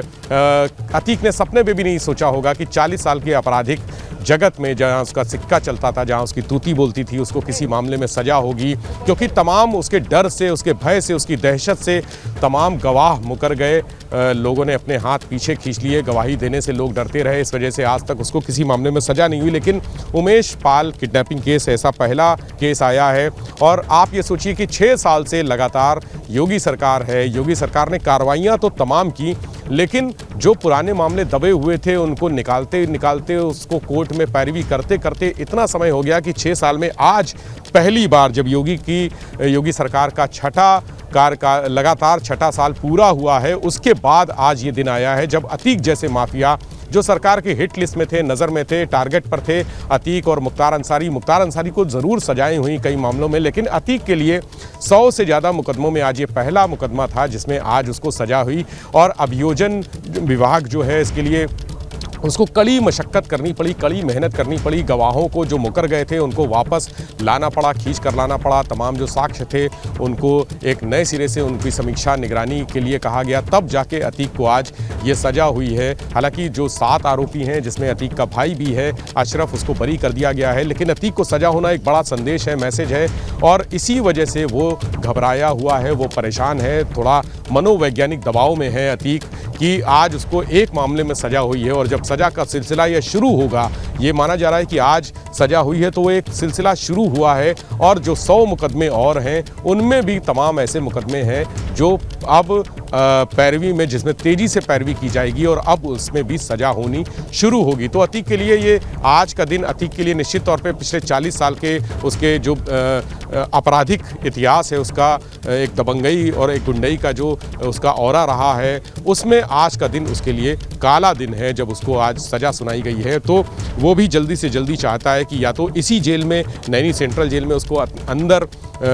अतीक ने सपने में भी नहीं सोचा होगा कि 40 साल के आपराधिक जगत में जहाँ उसका सिक्का चलता था, जहाँ उसकी तूती बोलती थी, उसको किसी मामले में सज़ा होगी। क्योंकि तमाम उसके डर से, उसके भय से, उसकी दहशत से तमाम गवाह मुकर गए। लोगों ने अपने हाथ पीछे खींच लिए, गवाही देने से लोग डरते रहे। इस वजह से आज तक उसको किसी मामले में सज़ा नहीं हुई। लेकिन उमेश पाल किडनैपिंग केस ऐसा पहला केस आया है। और आप ये सोचिए कि 6 साल से लगातार योगी सरकार है, योगी सरकार ने कार्रवाइयाँ तो तमाम की, लेकिन जो पुराने मामले दबे हुए थे उनको निकालते निकालते, उसको कोर्ट में पैरवी करते करते इतना समय हो गया कि 6 साल में आज पहली बार जब योगी सरकार का लगातार छठा साल पूरा हुआ है, उसके बाद आज ये दिन आया है जब अतीक जैसे माफिया जो सरकार के हिट लिस्ट में थे, नज़र में थे, टारगेट पर थे, अतीक और मुख्तार अंसारी को ज़रूर सजाएं हुई कई मामलों में। लेकिन अतीक के लिए 100 से ज़्यादा मुकदमों में आज ये पहला मुकदमा था जिसमें आज उसको सजा हुई। और अभियोजन विभाग जो है इसके लिए उसको कड़ी मशक्क़त करनी पड़ी, कड़ी मेहनत करनी पड़ी। गवाहों को जो मुकर गए थे उनको वापस लाना पड़ा, खींच कर लाना पड़ा। तमाम जो साक्ष्य थे उनको एक नए सिरे से उनकी समीक्षा निगरानी के लिए कहा गया, तब जाके अतीक को आज ये सज़ा हुई है। हालांकि जो 7 आरोपी हैं जिसमें अतीक का भाई भी है अशरफ, उसको बरी कर दिया गया है। लेकिन अतीक को सज़ा होना एक बड़ा संदेश है, मैसेज है। और इसी वजह से वो घबराया हुआ है, वो परेशान है, थोड़ा मनोवैज्ञानिक दबाव में है अतीक कि आज उसको एक मामले में सज़ा हुई है। और जब सज़ा का सिलसिला ये शुरू होगा, ये माना जा रहा है कि आज सज़ा हुई है तो वो एक सिलसिला शुरू हुआ है। और जो 100 मुकदमे और हैं उनमें भी तमाम ऐसे मुकदमे हैं जो अब पैरवी में, जिसमें तेजी से पैरवी की जाएगी और अब उसमें भी सजा होनी शुरू होगी। तो अतीक के लिए ये आज का दिन अतीक के लिए निश्चित तौर पे पिछले 40 साल के उसके जो आपराधिक इतिहास है उसका एक दबंगई और एक गुंडई का जो उसका औरा रहा है, उसमें आज का दिन उसके लिए काला दिन है जब उसको आज सज़ा सुनाई गई है। तो वो भी जल्दी से जल्दी चाहता है कि या तो इसी जेल में, नैनी सेंट्रल जेल में उसको अंदर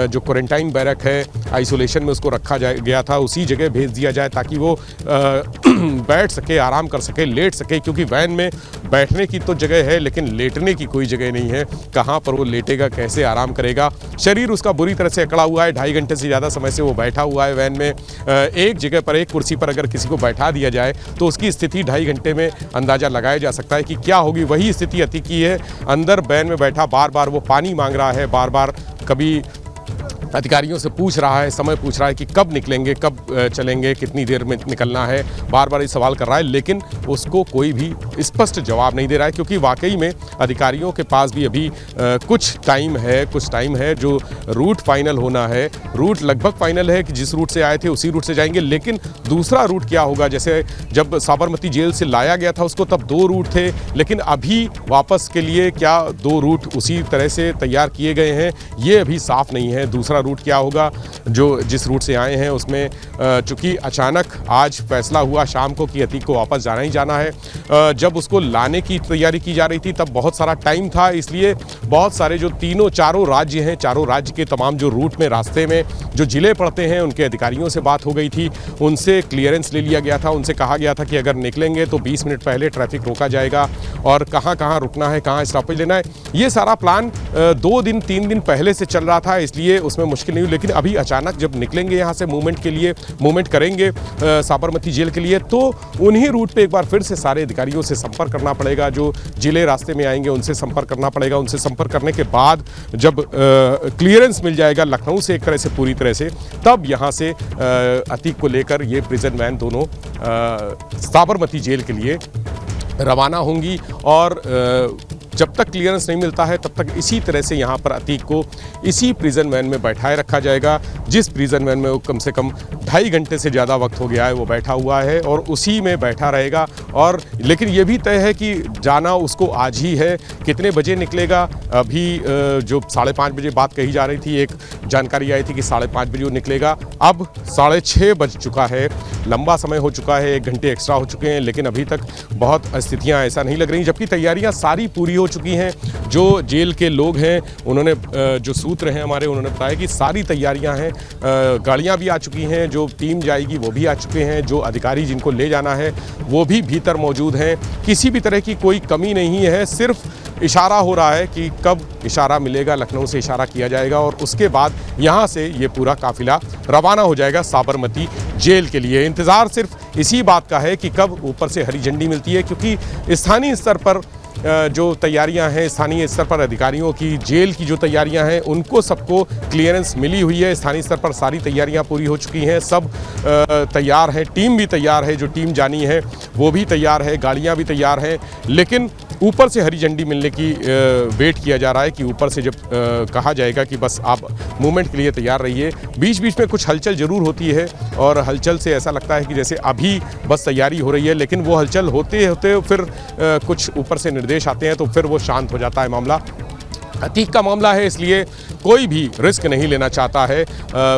जो क्वारंटाइन बैरक है, आइसोलेशन में उसको रखा गया था, उसी जगह भेज दिया जाए ताकि वो बैठ सके, आराम कर सके, लेट सके, क्योंकि वैन में बैठने की तो जगह है लेकिन लेटने की कोई जगह नहीं है। कहाँ पर वो लेटेगा, कैसे आराम करेगा? शरीर उसका बुरी तरह से अकड़ा हुआ है, 2.5 घंटे से ज़्यादा समय से वो बैठा हुआ है वैन में। एक जगह पर, एक कुर्सी पर अगर किसी को बैठा दिया जाए तो उसकी स्थिति 2.5 घंटे में अंदाज़ा लगाया जा सकता है कि क्या होगी। वही स्थिति अतीक की है, अंदर वैन में बैठा, बार बार वो पानी मांग रहा है, बार बार कभी अधिकारियों से पूछ रहा है, समय पूछ रहा है कि कब निकलेंगे, कब चलेंगे, कितनी देर में निकलना है, बार बार ये सवाल कर रहा है, लेकिन उसको कोई भी स्पष्ट जवाब नहीं दे रहा है, क्योंकि वाकई में अधिकारियों के पास भी अभी कुछ टाइम है जो रूट फाइनल होना है। रूट लगभग फाइनल है कि जिस रूट से आए थे उसी रूट से जाएंगे, लेकिन दूसरा रूट क्या होगा? जैसे जब साबरमती जेल से लाया गया था उसको तब 2 रूट थे, लेकिन अभी वापस के लिए क्या 2 रूट उसी तरह से तैयार किए गए हैं, ये अभी साफ नहीं है। दूसरा रूट क्या होगा? जो जिस रूट से आए हैं उसमें चूंकि अचानक आज फैसला हुआ शाम को कि अतीक को वापस जाना ही जाना है। जब उसको लाने की तैयारी की जा रही थी तब बहुत सारा टाइम था, इसलिए बहुत सारे जो चारों राज्य हैं, चारों राज्य के तमाम जो रूट में, रास्ते में जो जिले पड़ते हैं, उनके अधिकारियों से बात हो गई थी, उनसे क्लियरेंस ले लिया गया था। उनसे कहा गया था कि अगर निकलेंगे तो 20 मिनट पहले ट्रैफिक रोका जाएगा और कहाँ कहाँ रुकना है, कहाँ स्टॉपेज लेना है। ये सारा प्लान 2 दिन 3 दिन पहले से चल रहा था, इसलिए उसमें मुश्किल नहीं हुई। लेकिन अभी अचानक जब निकलेंगे यहाँ से मूवमेंट करेंगे साबरमती जेल के लिए, तो उन्हीं रूट पे एक बार फिर से सारे अधिकारियों से संपर्क करना पड़ेगा। जो जिले रास्ते में आएंगे उनसे संपर्क करना पड़ेगा। उनसे संपर्क करने के बाद जब क्लियरेंस मिल जाएगा लखनऊ से एक तरह से, पूरी तरह से, तब यहाँ से अतीक को लेकर ये प्रिजन वैन दोनों साबरमती जेल के लिए रवाना होंगी। और जब तक क्लियरेंस नहीं मिलता है तब तक इसी तरह से यहाँ पर अतीक को इसी प्रिजन वैन में बैठाए रखा जाएगा, जिस प्रिजन वैन में वो कम से कम 2.5 घंटे से ज़्यादा वक्त हो गया है वो बैठा हुआ है और उसी में बैठा रहेगा। और लेकिन ये भी तय है कि जाना उसको आज ही है। कितने बजे निकलेगा? अभी जो 5:30 बजे बात कही जा रही थी, एक जानकारी आई थी कि 5:30 बजे वो निकलेगा। अब 6:30 बज चुका है, लंबा समय हो चुका है, 1 घंटे एक्स्ट्रा हो चुके हैं, लेकिन अभी तक बहुत स्थितियाँ ऐसा नहीं लग रही, जबकि तैयारियाँ सारी पूरी हो चुकी हैं। जो जेल के लोग हैं उन्होंने, जो सूत्र हैं हमारे, उन्होंने बताया कि सारी तैयारियां हैं, गाड़ियां भी आ चुकी हैं, जो टीम जाएगी वो भी आ चुके हैं, जो अधिकारी जिनको ले जाना है वो भी भीतर मौजूद हैं। किसी भी तरह की कोई कमी नहीं है, सिर्फ इशारा हो रहा है कि कब इशारा मिलेगा, लखनऊ से इशारा किया जाएगा और उसके बाद यहाँ से ये पूरा काफिला रवाना हो जाएगा साबरमती जेल के लिए। इंतज़ार सिर्फ इसी बात का है कि कब ऊपर से हरी झंडी मिलती है, क्योंकि स्थानीय स्तर पर जो तैयारियां हैं, स्थानीय स्तर पर अधिकारियों की, जेल की जो तैयारियां हैं, उनको सबको क्लियरेंस मिली हुई है। स्थानीय स्तर पर सारी तैयारियां पूरी हो चुकी हैं, सब तैयार हैं, टीम भी तैयार है, जो टीम जानी है वो भी तैयार है, गाड़ियां भी तैयार हैं, लेकिन ऊपर से हरी झंडी मिलने की वेट किया जा रहा है कि ऊपर से जब कहा जाएगा कि बस आप मूवमेंट के लिए तैयार रहिए। बीच बीच में कुछ हलचल ज़रूर होती है और हलचल से ऐसा लगता है कि जैसे अभी बस तैयारी हो रही है, लेकिन वो हलचल होते होते फिर कुछ ऊपर से निर्देश आते हैं तो फिर वो शांत हो जाता है मामला। अतीक का मामला है, इसलिए कोई भी रिस्क नहीं लेना चाहता है,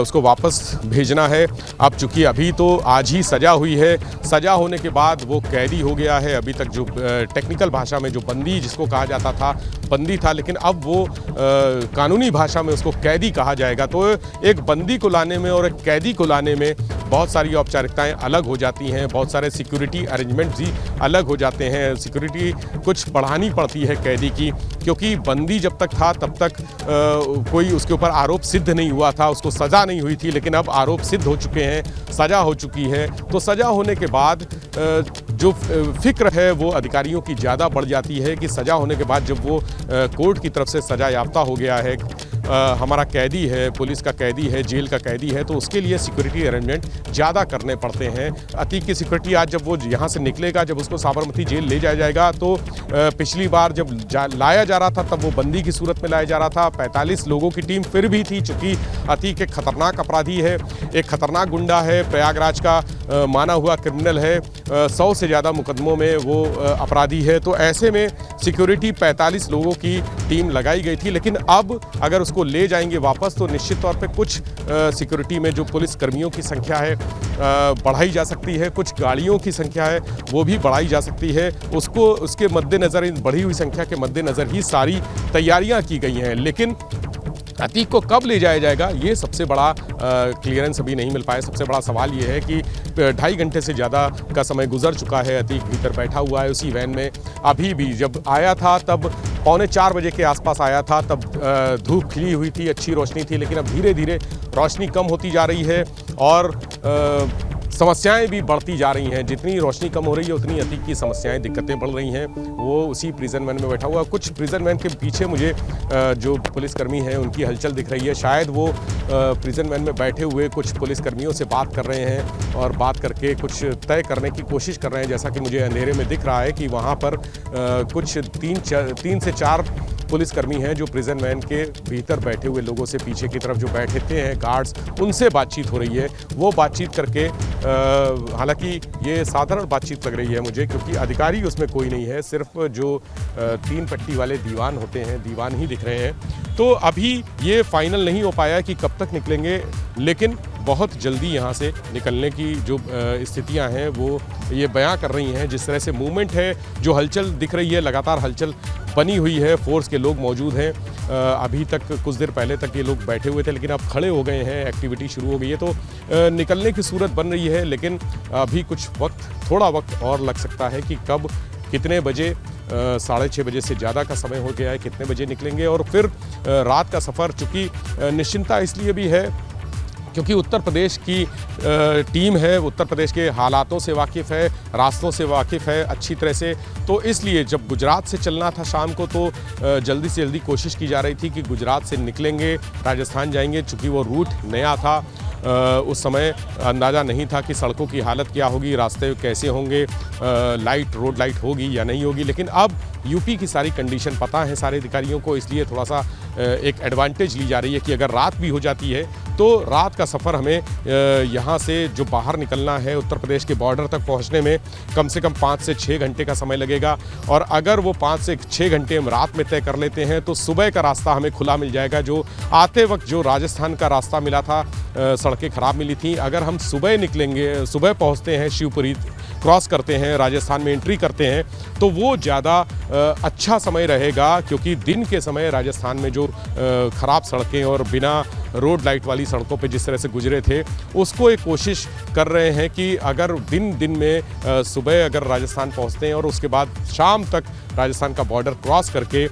उसको वापस भेजना है। अब चूंकि अभी तो आज ही सज़ा हुई है, सज़ा होने के बाद वो कैदी हो गया है। अभी तक जो टेक्निकल भाषा में जो बंदी जिसको कहा जाता था, बंदी था, लेकिन अब वो कानूनी भाषा में उसको कैदी कहा जाएगा। तो एक बंदी को लाने में और एक कैदी को लाने में बहुत सारी औपचारिकताएं अलग हो जाती हैं, बहुत सारे सिक्योरिटी अरेंजमेंट्स भी अलग हो जाते हैं। सिक्योरिटी कुछ बढ़ानी पड़ती है कैदी की, क्योंकि बंदी जब तक था तब तक कोई उसके ऊपर आरोप सिद्ध नहीं हुआ था, उसको सज़ा नहीं हुई थी, लेकिन अब आरोप सिद्ध हो चुके हैं, सज़ा हो चुकी है। तो सज़ा होने के बाद जो फिक्र है वो अधिकारियों की ज़्यादा बढ़ जाती है कि सज़ा होने के बाद जब वो कोर्ट की तरफ से सज़ा याफ्ता हो गया है, हमारा कैदी है, पुलिस का कैदी है, जेल का कैदी है, तो उसके लिए सिक्योरिटी अरेंजमेंट ज़्यादा करने पड़ते हैं। अतीक की सिक्योरिटी आज जब वो यहाँ से निकलेगा, जब उसको साबरमती जेल ले जाया जाएगा, तो पिछली बार जब लाया जा रहा था तब वो बंदी की सूरत में लाया जा रहा था। 45 लोगों की टीम फिर भी थी, चूँकि अतीक एक खतरनाक अपराधी है, एक खतरनाक गुंडा है, प्रयागराज का माना हुआ क्रिमिनल है, 100 से ज़्यादा मुकदमों में वो अपराधी है। तो ऐसे में सिक्योरिटी 45 लोगों की टीम लगाई गई थी, लेकिन अब अगर उसको ले जाएंगे वापस तो निश्चित तौर पे कुछ सिक्योरिटी में जो पुलिस कर्मियों की संख्या है बढ़ाई जा सकती है, कुछ गाड़ियों की संख्या है वो भी बढ़ाई जा सकती है। उसके मद्देनज़र, इन बढ़ी हुई संख्या के मद्देनज़र ही सारी तैयारियां की गई हैं। लेकिन अतीक को कब ले जाया जाएगा, ये सबसे बड़ा क्लियरेंस अभी नहीं मिल पाया। सबसे बड़ा सवाल ये है कि 2.5 घंटे से ज़्यादा का समय गुजर चुका है, अतीक भीतर बैठा हुआ है उसी वैन में। अभी भी जब आया था तब 3:45 बजे के आसपास आया था, तब धूप खिली हुई थी, अच्छी रोशनी थी, लेकिन अब धीरे धीरे रोशनी कम होती जा रही है और समस्याएं भी बढ़ती जा रही हैं। जितनी रोशनी कम हो रही है उतनी अतीक की समस्याएं, दिक्कतें बढ़ रही हैं। वो उसी प्रिजन वैन में बैठा हुआ, कुछ प्रिजन वैन के पीछे मुझे जो पुलिसकर्मी हैं उनकी हलचल दिख रही है। शायद वो प्रिजन वैन में बैठे हुए कुछ पुलिसकर्मियों से बात कर रहे हैं और बात करके कुछ तय करने की कोशिश कर रहे हैं। जैसा कि मुझे अंधेरे में दिख रहा है कि वहाँ पर कुछ 3 से 4 पुलिसकर्मी हैं जो प्रिजन वैन के भीतर बैठे हुए लोगों से पीछे की तरफ जो बैठते हैं गार्ड्स, उनसे बातचीत हो रही है। वो बातचीत करके, हालांकि ये साधारण बातचीत लग रही है मुझे, क्योंकि अधिकारी उसमें कोई नहीं है, सिर्फ जो 3 पट्टी वाले दीवान होते हैं, दीवान ही दिख रहे हैं। तो अभी ये फाइनल नहीं हो पाया कि कब तक निकलेंगे, लेकिन बहुत जल्दी यहाँ से निकलने की जो स्थितियाँ हैं वो ये बयां कर रही हैं। जिस तरह से मूवमेंट है, जो हलचल दिख रही है, लगातार हलचल बनी हुई है, फोर्स के लोग मौजूद हैं। अभी तक कुछ देर पहले तक ये लोग बैठे हुए थे, लेकिन अब खड़े हो गए हैं, एक्टिविटी शुरू हो गई है, तो निकलने की सूरत बन रही है। लेकिन अभी कुछ वक्त, थोड़ा वक्त और लग सकता है कि कब, कितने बजे, 6:30 बजे से ज़्यादा का समय हो गया है, कितने बजे निकलेंगे। और फिर रात का सफ़र, चूँकि निश्चिंता इसलिए भी है क्योंकि उत्तर प्रदेश की टीम है, उत्तर प्रदेश के हालातों से वाकिफ़ है, रास्तों से वाकिफ़ है अच्छी तरह से। तो इसलिए जब गुजरात से चलना था शाम को, तो जल्दी से जल्दी कोशिश की जा रही थी कि गुजरात से निकलेंगे, राजस्थान जाएंगे। चूँकि वो रूट नया था, उस समय अंदाज़ा नहीं था कि सड़कों की हालत क्या होगी, रास्ते कैसे होंगे, रोड लाइट होगी या नहीं होगी। लेकिन अब यूपी की सारी कंडीशन पता है सारे अधिकारियों को, इसलिए थोड़ा सा एक एडवांटेज ली जा रही है कि अगर रात भी हो जाती है तो रात का सफ़र हमें यहाँ से जो बाहर निकलना है उत्तर प्रदेश के बॉर्डर तक पहुँचने में कम से कम 5 से 6 घंटे का समय लगेगा। और अगर वो 5 से 6 घंटे हम रात में तय कर लेते हैं तो सुबह का रास्ता हमें खुला मिल जाएगा। जो आते वक्त जो राजस्थान का रास्ता मिला था, सड़कें ख़राब मिली थी, अगर हम सुबह निकलेंगे, सुबह पहुँचते हैं, शिवपुरी क्रॉस करते हैं, राजस्थान में एंट्री करते हैं, तो वो ज़्यादा अच्छा समय रहेगा। क्योंकि दिन के समय राजस्थान में जो ख़राब सड़कें और बिना रोड लाइट वाली सड़कों पे जिस तरह से गुजरे थे, उसको एक कोशिश कर रहे हैं कि अगर दिन में सुबह अगर राजस्थान पहुंचते हैं और उसके बाद शाम तक राजस्थान का बॉर्डर क्रॉस करके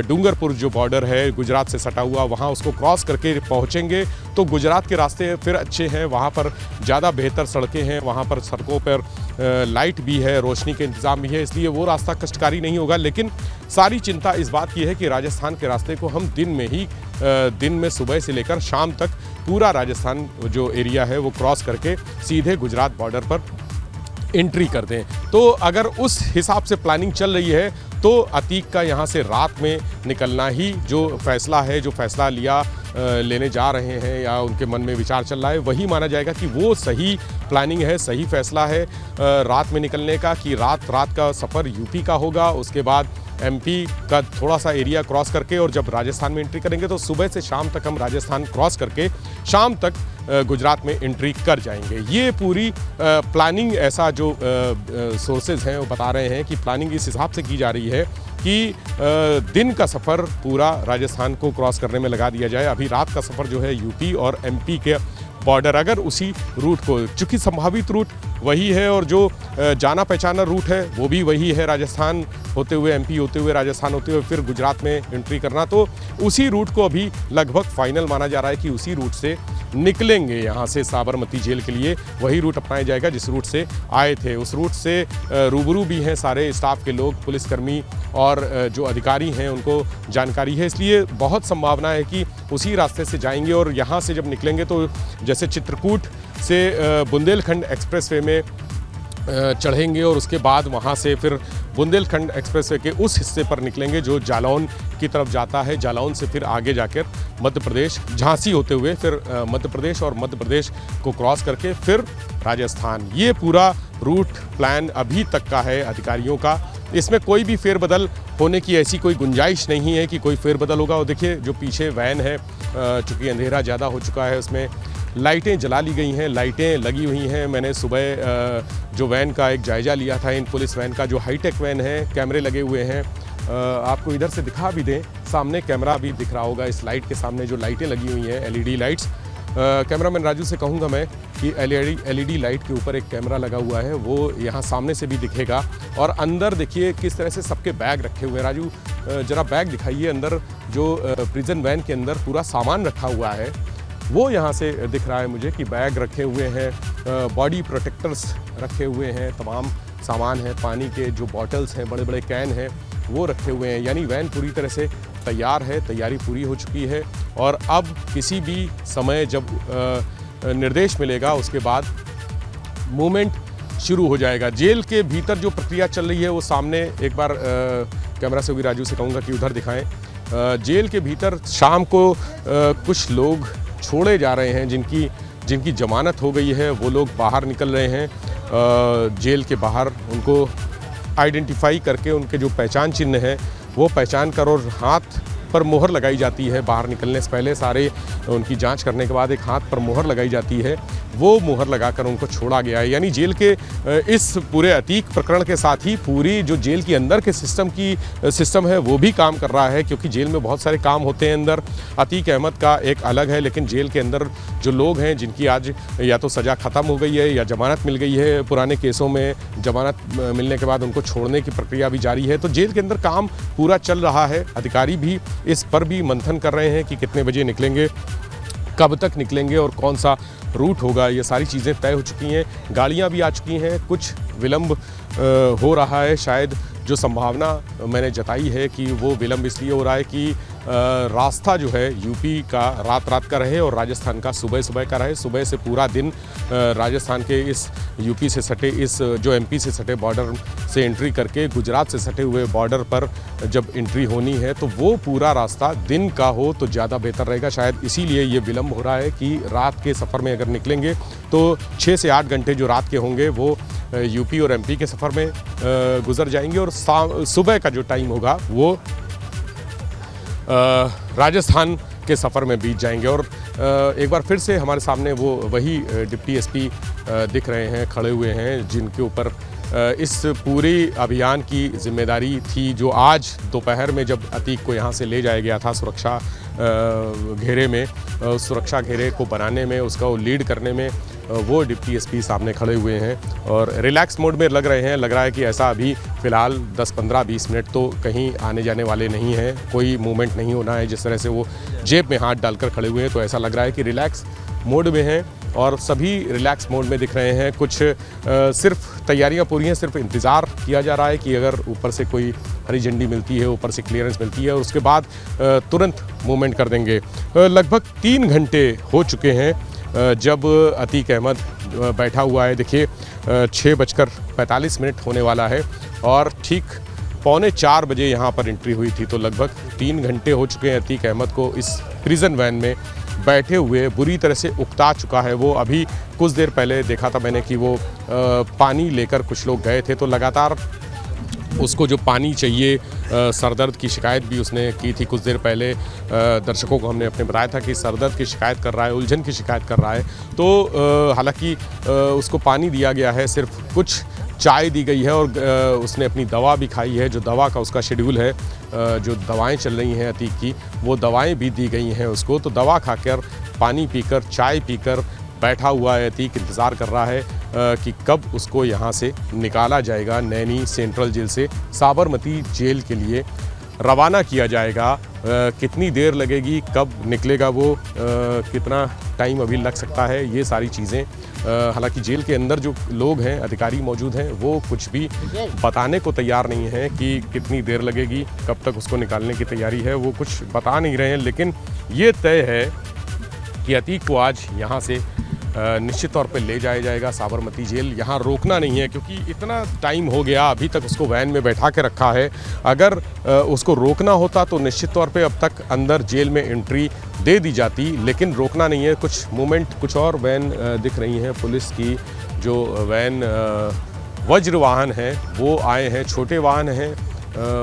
डूंगरपुर जो बॉर्डर है गुजरात से सटा हुआ, वहां उसको क्रॉस करके पहुंचेंगे तो गुजरात के रास्ते फिर अच्छे हैं, वहां पर ज़्यादा बेहतर सड़कें हैं, वहां पर सड़कों पर लाइट भी है, रोशनी के इंतज़ाम भी है, इसलिए वो रास्ता कष्टकारी नहीं होगा। लेकिन सारी चिंता इस बात की है कि राजस्थान के रास्ते को हम दिन में सुबह से लेकर शाम तक पूरा राजस्थान जो एरिया है वो क्रॉस करके सीधे गुजरात बॉर्डर पर एंट्री कर दें। तो अगर उस हिसाब से प्लानिंग चल रही है तो अतीक का यहाँ से रात में निकलना ही जो फैसला लेने जा रहे हैं या उनके मन में विचार चल रहा है, वही माना जाएगा कि वो सही प्लानिंग है, सही फैसला है रात में निकलने का। कि रात का सफ़र यूपी का होगा, उसके बाद एमपी का थोड़ा सा एरिया क्रॉस करके, और जब राजस्थान में एंट्री करेंगे तो सुबह से शाम तक हम राजस्थान क्रॉस करके शाम तक गुजरात में एंट्री कर जाएंगे। ये पूरी प्लानिंग, ऐसा जो सोर्सेज हैं वो बता रहे हैं कि प्लानिंग इस हिसाब से की जा रही है कि दिन का सफ़र पूरा राजस्थान को क्रॉस करने में लगा दिया जाए। अभी रात का सफ़र जो है यूपी और एमपी के बॉर्डर, अगर उसी रूट को, चूँकि संभावित रूट वही है और जो जाना पहचाना रूट है वो भी वही है, राजस्थान होते हुए, एमपी होते हुए, राजस्थान होते हुए फिर गुजरात में एंट्री करना, तो उसी रूट को अभी लगभग फाइनल माना जा रहा है कि उसी रूट से निकलेंगे यहाँ से साबरमती जेल के लिए, वही रूट अपनाया जाएगा जिस रूट से आए थे। उस रूट से रूबरू भी हैं सारे स्टाफ के लोग, पुलिसकर्मी और जो अधिकारी हैं उनको जानकारी है, इसलिए बहुत संभावना है कि उसी रास्ते से जाएंगे। और यहाँ से जब निकलेंगे तो जैसे चित्रकूट से बुंदेलखंड एक्सप्रेसवे में चढ़ेंगे और उसके बाद वहाँ से फिर बुंदेलखंड एक्सप्रेसवे के उस हिस्से पर निकलेंगे जो जालौन की तरफ जाता है। जालौन से फिर आगे जाकर मध्य प्रदेश, झांसी होते हुए फिर मध्य प्रदेश और मध्य प्रदेश को क्रॉस करके फिर राजस्थान। ये पूरा रूट प्लान अभी तक का है अधिकारियों का। इसमें कोई भी फेरबदल होने की ऐसी कोई गुंजाइश नहीं है कि कोई फेरबदल होगा। और देखिए जो पीछे वैन है, चूँकि अंधेरा ज़्यादा हो चुका है, उसमें लाइटें जला ली गई हैं, लाइटें लगी हुई हैं। मैंने सुबह जो वैन का एक जायज़ा लिया था, इन पुलिस वैन का, जो हाईटेक वैन है, कैमरे लगे हुए हैं। आपको इधर से दिखा भी दें, सामने कैमरा भी दिख रहा होगा, इस लाइट के सामने जो लाइटें लगी हुई हैं, एलईडी लाइट्स। कैमरामैन राजू से कहूँगा मैं कि एलईडी लाइट के ऊपर एक कैमरा लगा हुआ है, वो यहाँ सामने से भी दिखेगा। और अंदर देखिए किस तरह से सबके बैग रखे हुए हैं। राजू ज़रा बैग दिखाइए, अंदर जो प्रिजन वैन के अंदर पूरा सामान रखा हुआ है वो यहाँ से दिख रहा है मुझे कि बैग रखे हुए हैं, बॉडी प्रोटेक्टर्स रखे हुए हैं, तमाम सामान है, पानी के जो बॉटल्स हैं, बड़े बड़े कैन हैं, वो रखे हुए हैं। यानी वैन पूरी तरह से तैयार है, तैयारी पूरी हो चुकी है। और अब किसी भी समय जब निर्देश मिलेगा उसके बाद मूवमेंट शुरू हो जाएगा। जेल के भीतर जो प्रक्रिया चल रही है वो सामने एक बार कैमरा से भी राजू से कहूँगा कि उधर दिखाएं। जेल के भीतर शाम को कुछ लोग छोड़े जा रहे हैं जिनकी जमानत हो गई है, वो लोग बाहर निकल रहे हैं। जेल के बाहर उनको आइडेंटिफाई करके उनके जो पहचान चिन्ह है वो पहचान कर और हाथ पर मोहर लगाई जाती है। बाहर निकलने से पहले सारे उनकी जांच करने के बाद एक हाथ पर मोहर लगाई जाती है, वो मोहर लगाकर उनको छोड़ा गया है। यानी जेल के इस पूरे अतीक प्रकरण के साथ ही पूरी जो जेल के अंदर के सिस्टम है वो भी काम कर रहा है, क्योंकि जेल में बहुत सारे काम होते हैं अंदर। अतीक अहमद का एक अलग है, लेकिन जेल के अंदर जो लोग हैं जिनकी आज या तो सज़ा ख़त्म हो गई है या जमानत मिल गई है, पुराने केसों में जमानत मिलने के बाद उनको छोड़ने की प्रक्रिया भी जारी है। तो जेल के अंदर काम पूरा चल रहा है। अधिकारी भी इस पर भी मंथन कर रहे हैं कि कितने बजे निकलेंगे, कब तक निकलेंगे और कौन सा रूट होगा। ये सारी चीज़ें तय हो चुकी हैं, गाड़ियां भी आ चुकी हैं। कुछ विलंब हो रहा है, शायद जो संभावना मैंने जताई है कि वो विलंब इसलिए हो रहा है कि रास्ता जो है यूपी का रात का रहे और राजस्थान का सुबह का रहे। सुबह से पूरा दिन राजस्थान के इस यूपी से सटे, इस जो एमपी से सटे बॉर्डर से एंट्री करके गुजरात से सटे हुए बॉर्डर पर जब एंट्री होनी है तो वो पूरा रास्ता दिन का हो तो ज़्यादा बेहतर रहेगा। शायद इसीलिए ये विलंब हो रहा है कि रात के सफ़र में अगर निकलेंगे तो 6 से 8 घंटे जो रात के होंगे वो यूपी और एमपी के सफ़र में गुजर जाएंगे और सुबह का जो टाइम होगा वो राजस्थान के सफ़र में बीत जाएंगे। और एक बार फिर से हमारे सामने वो वही डिप्टी एसपी दिख रहे हैं, खड़े हुए हैं, जिनके ऊपर इस पूरी अभियान की जिम्मेदारी थी। जो आज दोपहर में जब अतीक को यहाँ से ले जाया गया था सुरक्षा घेरे में, सुरक्षा घेरे को बनाने में, उसका लीड करने में वो डिप्टी एसपी सामने खड़े हुए हैं और रिलैक्स मोड में लग रहे हैं। लग रहा है कि ऐसा अभी फ़िलहाल 10, 15, 20 मिनट तो कहीं आने जाने वाले नहीं हैं, कोई मूवमेंट नहीं होना है। जिस तरह से वो जेब में हाथ डालकर खड़े हुए हैं तो ऐसा लग रहा है कि रिलैक्स मोड में हैं और सभी रिलैक्स मोड में दिख रहे हैं। कुछ सिर्फ तैयारियां पूरी हैं, सिर्फ इंतज़ार किया जा रहा है कि अगर ऊपर से कोई हरी झंडी मिलती है, ऊपर से क्लियरेंस मिलती है और उसके बाद तुरंत मूवमेंट कर देंगे। लगभग 3 घंटे हो चुके हैं जब अतीक अहमद बैठा हुआ है। देखिए 6:45 होने वाला है और ठीक 3:45 बजे यहाँ पर एंट्री हुई थी। तो लगभग 3 घंटे हो चुके हैं अतीक अहमद को इस प्रिजन वैन में बैठे हुए। बुरी तरह से उकता चुका है वो। अभी कुछ देर पहले देखा था मैंने कि वो पानी लेकर कुछ लोग गए थे, तो लगातार उसको जो पानी चाहिए, सरदर्द की शिकायत भी उसने की थी कुछ देर पहले। दर्शकों को हमने अपने बताया था कि सरदर्द की शिकायत कर रहा है, उलझन की शिकायत कर रहा है। तो हालांकि उसको पानी दिया गया है, सिर्फ कुछ चाय दी गई है और उसने अपनी दवा भी खाई है। जो दवा का उसका शेड्यूल है, जो दवाएं चल रही हैं अतीक की, वो दवाएं भी दी गई हैं उसको। तो दवा खाकर, पानी पीकर, चाय पीकर बैठा हुआ है अतीक, इंतज़ार कर रहा है कि कब उसको यहाँ से निकाला जाएगा नैनी सेंट्रल जेल से साबरमती जेल के लिए। रवाना किया जाएगा। कितनी देर लगेगी, कब निकलेगा वो, कितना टाइम अभी लग सकता है, ये सारी चीज़ें हालांकि जेल के अंदर जो लोग हैं, अधिकारी मौजूद हैं, वो कुछ भी बताने को तैयार नहीं हैं कि कितनी देर लगेगी, कब तक उसको निकालने की तैयारी है, वो कुछ बता नहीं रहे हैं। लेकिन ये तय है कि अतीक को आज यहाँ से निश्चित तौर पे ले जाया जाएगा साबरमती जेल। यहाँ रोकना नहीं है क्योंकि इतना टाइम हो गया, अभी तक उसको वैन में बैठा के रखा है। अगर उसको रोकना होता तो निश्चित तौर पे अब तक अंदर जेल में एंट्री दे दी जाती, लेकिन रोकना नहीं है। कुछ मूवमेंट, कुछ और वैन दिख रही हैं पुलिस की, जो वैन वज्र वाहन है वो आए हैं, छोटे वाहन हैं,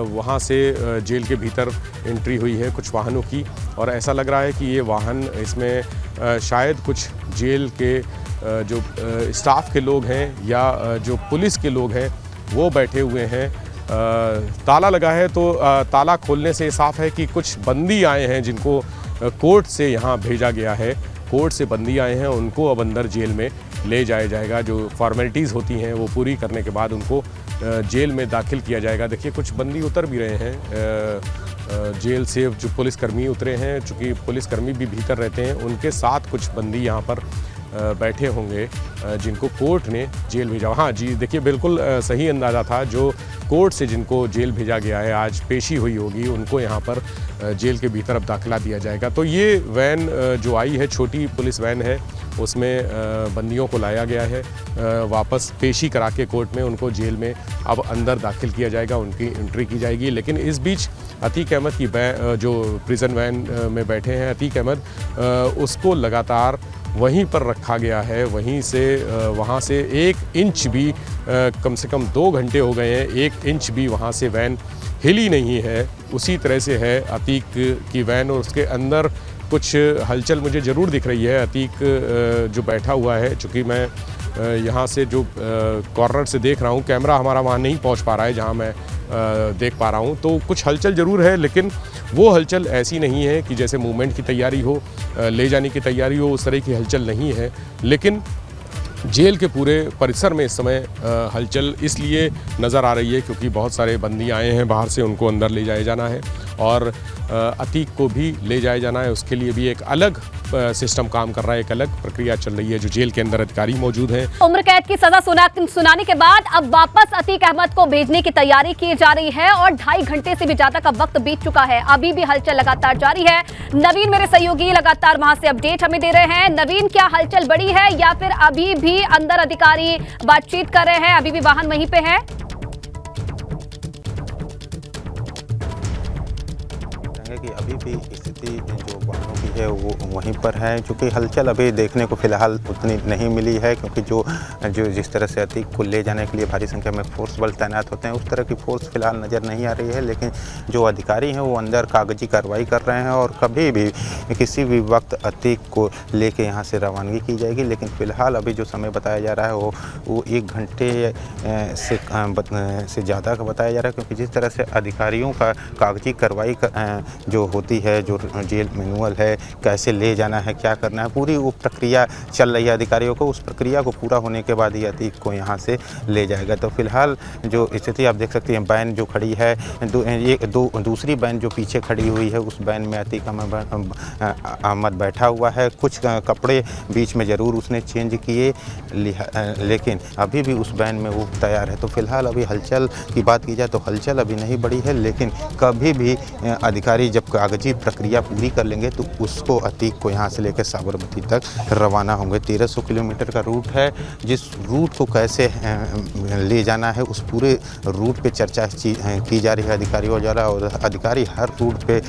वहाँ से जेल के भीतर एंट्री हुई है कुछ वाहनों की, और ऐसा लग रहा है कि ये वाहन, इसमें शायद कुछ जेल के जो स्टाफ के लोग हैं या जो पुलिस के लोग हैं वो बैठे हुए हैं। ताला लगा है तो ताला खोलने से साफ है कि कुछ बंदी आए हैं जिनको कोर्ट से यहाँ भेजा गया है। कोर्ट से बंदी आए हैं, उनको अब अंदर जेल में ले जाया जाएगा। जो फॉर्मेलिटीज़ होती हैं वो पूरी करने के बाद उनको जेल में दाखिल किया जाएगा। देखिए कुछ बंदी उतर भी रहे हैं जेल से, जो पुलिसकर्मी उतरे हैं, चूँकि पुलिसकर्मी भी भीतर रहते हैं, उनके साथ कुछ बंदी यहाँ पर बैठे होंगे जिनको कोर्ट ने जेल भेजा। हाँ जी, देखिए बिल्कुल सही अंदाज़ा था, जो कोर्ट से जिनको जेल भेजा गया है, आज पेशी हुई होगी, उनको यहाँ पर जेल के भीतर अब दाखिला दिया जाएगा। तो ये वैन जो आई है, छोटी पुलिस वैन है, उसमें बंदियों को लाया गया है, वापस पेशी करा के कोर्ट में उनको जेल में अब अंदर दाखिल किया जाएगा, उनकी एंट्री की जाएगी। लेकिन इस बीच अतीक अहमद की जो प्रिजन वैन में बैठे हैं अतीक अहमद, उसको लगातार वहीं पर रखा गया है। वहीं से वहाँ से 1 इंच भी, कम से कम 2 घंटे हो गए हैं, 1 इंच भी वहाँ से वैन हिली नहीं है। उसी तरह से है अतीक की वैन, और उसके अंदर कुछ हलचल मुझे ज़रूर दिख रही है। अतीक जो बैठा हुआ है, चूँकि मैं यहाँ से जो कॉर्नर से देख रहा हूँ, कैमरा हमारा वहाँ नहीं पहुँच पा रहा है जहाँ मैं देख पा रहा हूँ, तो कुछ हलचल ज़रूर है, लेकिन वो हलचल ऐसी नहीं है कि जैसे मूवमेंट की तैयारी हो, ले जाने की तैयारी हो, उस तरह की हलचल नहीं है। लेकिन जेल के पूरे परिसर में इस समय हलचल इसलिए नज़र आ रही है क्योंकि बहुत सारे बंदी आए हैं बाहर से, उनको अंदर ले जाया जाना है, और अतीक को भी ले जाया जाना है। उसके लिए भी एक अलग सिस्टम काम कर रहा है, एक अलग प्रक्रिया चल रही है, जो जेल के अंदर अधिकारी मौजूद हैं।
उम्र कैद की सजा सुनाने के बाद अब वापस अतीक अहमद को भेजने की तैयारी की जा रही है, और 2.5 घंटे से भी ज्यादा का वक्त बीत चुका है। अभी भी हलचल लगातार जारी है। नवीन मेरे सहयोगी लगातार वहां से अपडेट हमें दे रहे हैं। नवीन, क्या हलचल बढ़ी है या फिर अभी भी अंदर अधिकारी बातचीत कर रहे हैं, अभी भी वाहन वहीं पे है?
कि अभी भी स्थिति जो वाहनों की है वो वहीं पर है, क्योंकि हलचल अभी देखने को फिलहाल उतनी नहीं मिली है, क्योंकि जो जिस तरह से अतीक को ले जाने के लिए भारी संख्या में फोर्स बल तैनात होते हैं, उस तरह की फोर्स फिलहाल नज़र नहीं आ रही है। लेकिन जो अधिकारी हैं वो अंदर कागजी कार्रवाई कर रहे हैं, और कभी भी किसी भी वक्त अतीक को लेके यहाँ से रवानगी की जाएगी। लेकिन फ़िलहाल अभी जो समय बताया जा रहा है वो 1 घंटे से ज़्यादा का बताया जा रहा है, क्योंकि जिस तरह से अधिकारियों का कागजी कार्रवाई जो होती है, जो जेल मैनुअल है, कैसे ले जाना है, क्या करना है, पूरी वो प्रक्रिया चल रही है अधिकारियों को। उस प्रक्रिया को पूरा होने के बाद ही अतीक को यहाँ से ले जाएगा। तो फिलहाल जो स्थिति आप देख सकते हैं, बैन जो खड़ी है, दूसरी बैन जो पीछे खड़ी हुई है, उस बैन में अतीक अहमद बैठा हुआ है। कुछ कपड़े बीच में ज़रूर उसने चेंज किए, लेकिन अभी भी उस बैन में वो तैयार है। तो फिलहाल अभी हलचल की बात की जाए तो हलचल अभी नहीं बढ़ी है, लेकिन कभी भी अधिकारी जब कागजी प्रक्रिया पूरी कर लेंगे तो उसको अतीक को यहाँ से लेकर साबरमती तक रवाना होंगे। 1300 किलोमीटर का रूट है, जिस रूट को कैसे ले जाना है उस पूरे रूट पे चर्चा की जा रही है अधिकारियों द्वारा, और अधिकारी हर रूट पे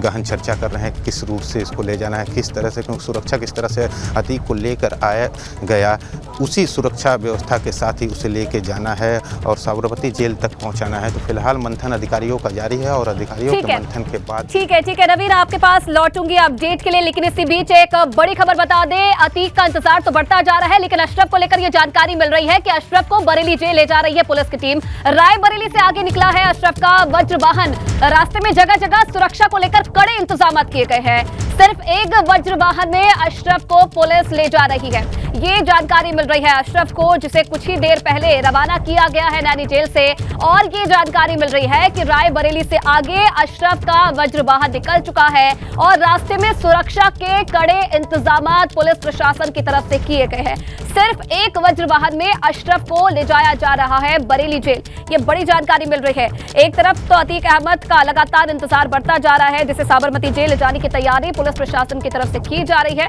गहन चर्चा कर रहे हैं किस रूट से इसको ले जाना है, किस तरह से, क्योंकि सुरक्षा किस तरह से अतीक को लेकर आया गया, उसी सुरक्षा व्यवस्था के साथ ही उसे लेके जाना है और साबरमती जेल तक पहुँचाना है। तो फिलहाल मंथन अधिकारियों का जारी है, और अधिकारियों के मंथन के बाद
ठीक है नवीन, आपके पास लौटूंगी अपडेट के लिए। लेकिन इसी बीच एक बड़ी खबर बता दें, अतीक का इंतजार तो बढ़ता जा रहा है, लेकिन अशरफ को लेकर यह जानकारी मिल रही है कि अशरफ को बरेली जेल ले जा रही है पुलिस की टीम। रायबरेली से आगे निकला है अशरफ का वज्र वाहन। रास्ते में जगह जगह सुरक्षा को लेकर कड़े इंतजाम किए गए हैं। सिर्फ एक वज्र वाहन में अशरफ को पुलिस ले जा रही है। ये जानकारी मिल रही है अशरफ को, जिसे कुछ ही देर पहले रवाना किया गया है नैनी जेल से। और ये जानकारी मिल रही है कि रायबरेली से आगे अशरफ का वज्र वाहन निकल चुका है और रास्ते में सुरक्षा के कड़े इंतजाम पुलिस प्रशासन की तरफ से किए गए हैं। सिर्फ एक वज्र वाहन में अशरफ को ले जाया जा रहा है बरेली जेल। ये बड़ी जानकारी मिल रही है। एक तरफ तो अतीक अहमद का लगातार इंतजार बढ़ता जा रहा है, जिसे साबरमती जेल ले जाने की तैयारी पुलिस प्रशासन की तरफ से की जा रही है।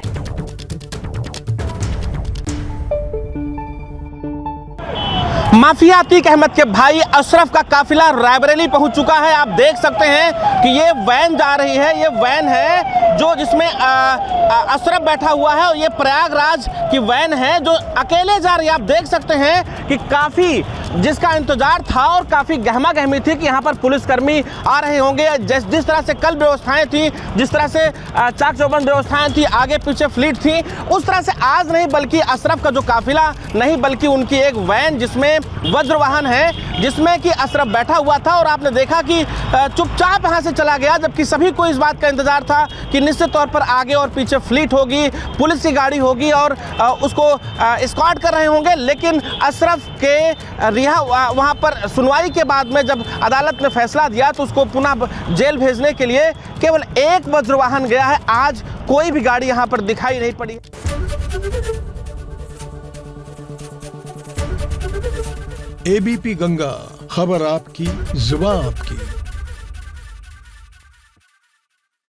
माफिया अतीक अहमद के भाई अशरफ का काफिला रायबरेली पहुंच चुका है। आप देख सकते हैं कि ये वैन जा रही है। ये वैन है जो जिसमें अशरफ बैठा हुआ है और ये प्रयागराज की वैन है जो अकेले जा रही है। आप देख सकते हैं कि काफ़ी जिसका इंतजार था और काफ़ी गहमा गहमी थी कि यहाँ पर पुलिसकर्मी आ रहे होंगे। जिस तरह से कल व्यवस्थाएं थी, जिस तरह से चाक चौबंद व्यवस्थाएं थी, आगे पीछे फ्लीट थी, उस तरह से आज नहीं, बल्कि अशरफ का जो काफिला नहीं, बल्कि उनकी एक वैन जिसमें वज्र वाहन है, जिसमें कि अशरफ बैठा हुआ था। और आपने देखा कि चुपचाप यहाँ से चला गया, जबकि सभी को इस बात का इंतजार था कि निश्चित तौर पर आगे और पीछे फ्लीट होगी, पुलिस की गाड़ी होगी और उसको एस्कॉर्ट कर रहे होंगे। लेकिन अशरफ के वहाँ पर सुनवाई के बाद में जब अदालत ने फैसला दिया तो उसको पुनः जेल भेजने के लिए केवल एक वज्र वाहन गया है। आज कोई भी गाड़ी यहाँ पर दिखाई नहीं पड़ी।
एबीपी गंगा, खबर आपकी, जुबान आपकी।